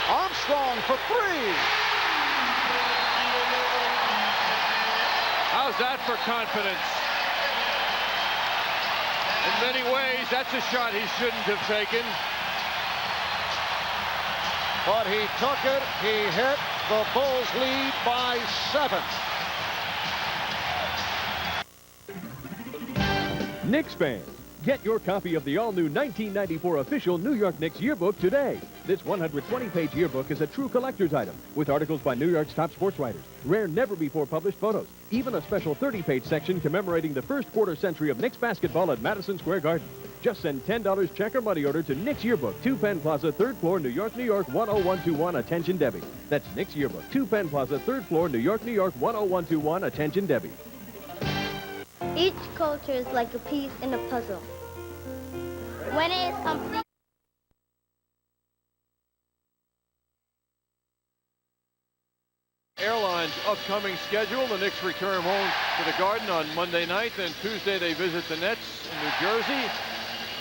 Armstrong for three. How's that for confidence? In many ways, that's a shot he shouldn't have taken. But he took it. He hit. The Bulls lead by 7. Knicks fans, get your copy of the all-new 1994 official New York Knicks yearbook today. This 120-page yearbook is a true collector's item with articles by New York's top sports writers, rare never-before-published photos, even a special 30-page section commemorating the first quarter-century of Knicks basketball at Madison Square Garden. Just send $10 check or money order to Knicks Yearbook, 2 Penn Plaza, 3rd floor, New York, New York, 10121. Attention, Debbie. That's Knicks Yearbook, 2 Penn Plaza, 3rd floor, New York, New York, 10121. Attention, Debbie. Each culture is like a piece in a puzzle. When it is complete, Airlines' upcoming schedule. The Knicks return home to the Garden on Monday night. Then Tuesday they visit the Nets in New Jersey.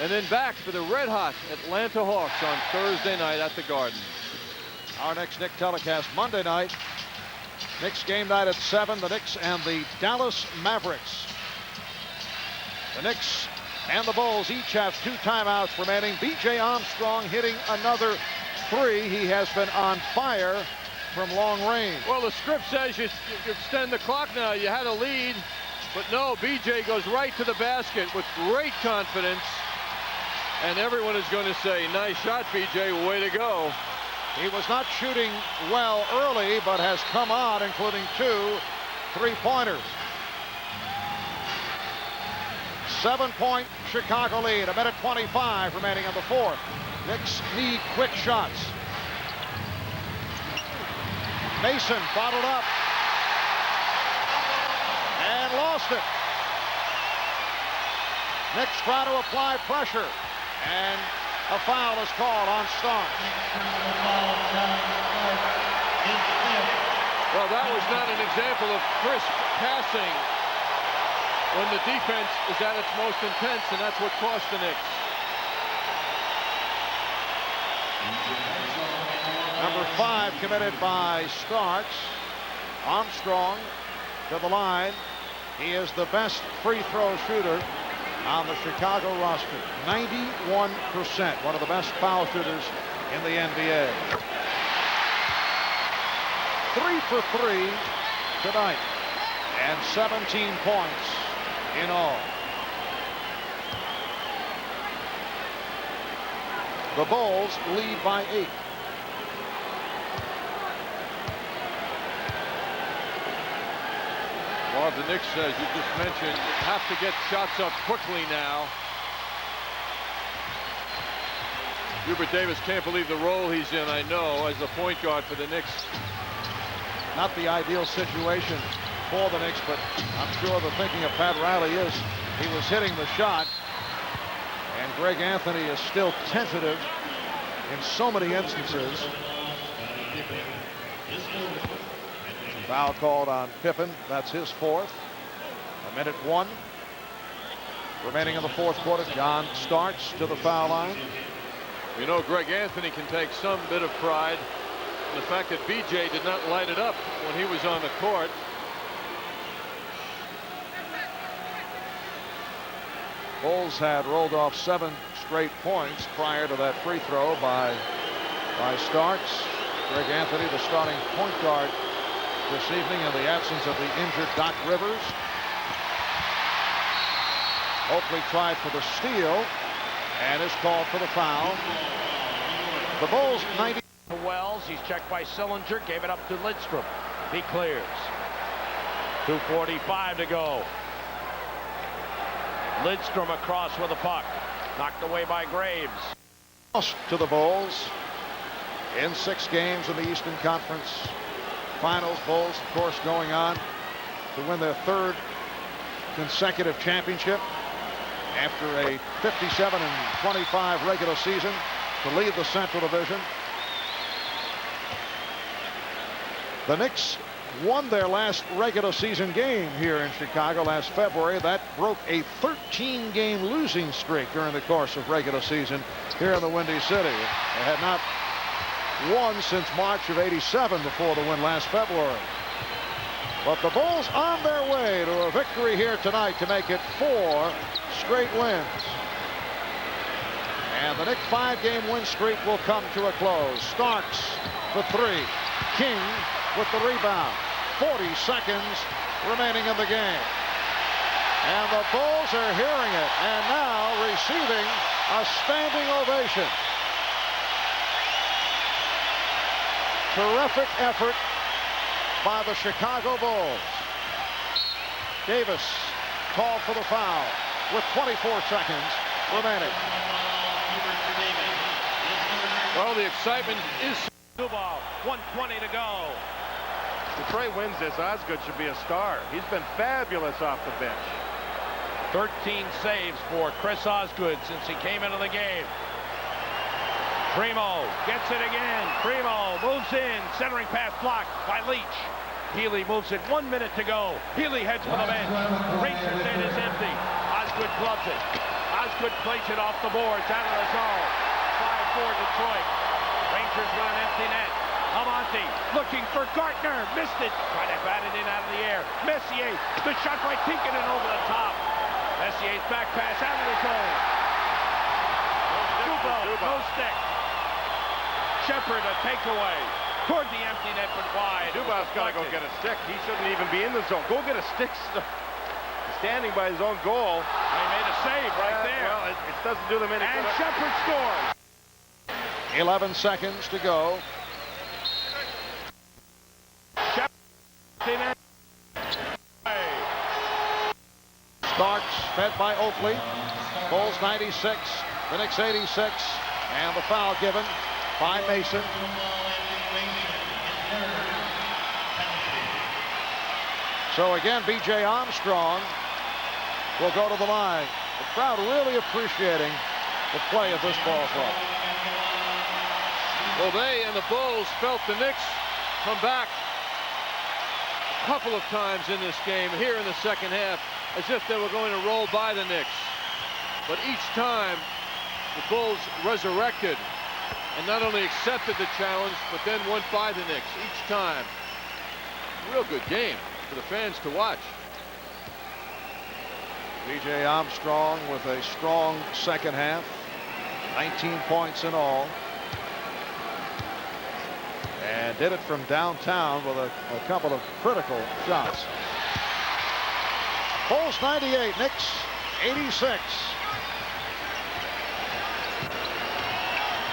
And then back for the red-hot Atlanta Hawks on Thursday night at the Garden. Our next Knicks telecast Monday night. Knicks game night at 7. The Knicks and the Dallas Mavericks. The Knicks and the Bulls each have 2 timeouts remaining. B.J. Armstrong hitting another 3. He has been on fire from long range. Well, the script says you extend the clock now. You had a lead, but no, B.J. goes right to the basket with great confidence. And everyone is going to say, nice shot, B.J., way to go. He was not shooting well early, but has come on, including 2 3-pointers. 7-point Chicago lead. 1:25 remaining in the 4th. Knicks need quick shots. Mason bottled up and lost it. Knicks try to apply pressure, and a foul is called on Starks. Well, that was not an example of crisp passing when the defense is at its most intense, and that's what cost the Knicks. Number 5 committed by Starks. Armstrong to the line. He is the best free throw shooter on the Chicago roster. 91%. One of the best foul shooters in the NBA. 3 for 3 tonight. And 17 points in all. The Bulls lead by 8. Well, the Knicks, as you just mentioned, have to get shots up quickly now. Hubert Davis can't believe the role he's in, I know, as the point guard for the Knicks. Not the ideal situation for the Knicks, but I'm sure the thinking of Pat Riley is he was hitting the shot, and Greg Anthony is still tentative in so many instances. Foul called on Pippen. That's his 4th. 1:01 remaining in the 4th quarter. John Starks to the foul line. You know, Greg Anthony can take some bit of pride in the fact that B.J. did not light it up when he was on the court. Bulls had rolled off 7 straight points prior to that free throw by Starks. Greg Anthony, the starting point guard this evening in the absence of the injured Doc Rivers. Oakley tried for the steal and is called for the foul. The Bulls 90. Wells, he's checked by Sillinger, gave it up to Lidstrom. He clears. 2:45 to go. Lidstrom across with a puck. Knocked away by Graves. Lost to the Bulls in 6 games in the Eastern Conference Finals. Bulls, of course, going on to win their 3rd consecutive championship after a 57-25 regular season to lead the Central Division. The Knicks won their last regular season game here in Chicago last February. That broke a 13-game losing streak during the course of regular season here in the Windy City. They had not won since March of '87 before the win last February. But the Bulls on their way to a victory here tonight to make it 4 straight wins. And the Knicks' 5-game win streak will come to a close. Starks for 3. King with the rebound. 40 seconds remaining in the game. And the Bulls are hearing it and now receiving a standing ovation. Terrific effort by the Chicago Bulls. Davis called for the foul with 24 seconds remaining. Well, the excitement is... Ball, 1:20 to go. If Detroit wins this, Osgood should be a star. He's been fabulous off the bench. 13 saves for Chris Osgood since he came into the game. Primo gets it again. Primo moves in. Centering pass blocked by Leach. Healy moves it. 1 minute to go. Healy heads for the bench. Rangers net is empty. Osgood gloves it. Osgood plays it off the boards out of the zone. 5-4 Detroit. Rangers with an empty net. Amonte looking for Gartner. Missed it. Trying to bat it in out of the air. Messier. The shot by Tikkanen over the top. Messier's back pass out of the zone. No stick. Shepard a takeaway. Toward the empty net but wide. Dubov's got to go get a stick. He shouldn't even be in the zone. Go get a stick. Standing by his own goal. They made a save right there. Well, it doesn't do them any good. And Shepard scores. 11 seconds to go. Starks fed by Oakley. Bulls 96. The Knicks 86. And the foul given by Mason. So again, B.J. Armstrong will go to the line. The crowd really appreciating the play of this ball club. Well, they and the Bulls felt the Knicks come back a couple of times in this game here in the second half as if they were going to roll by the Knicks. But each time the Bulls resurrected and not only accepted the challenge but then won by the Knicks each time. Real good game for the fans to watch. B.J. Armstrong with a strong second half. 19 points in all. And did it from downtown with a couple of critical shots. Bulls 98, Knicks 86.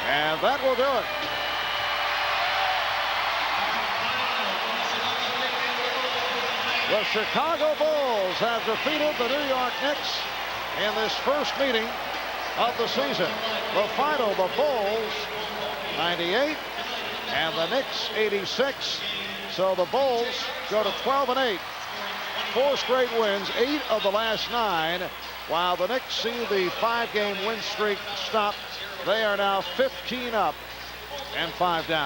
And that will do it. The Chicago Bulls have defeated the New York Knicks in this first meeting of the season. The final, the Bulls 98 and the Knicks 86. So the Bulls go to 12-8. 4 straight wins, 8 of the last 9, while the Knicks see the 5-game win streak stop. They are now 15 up and 5 down.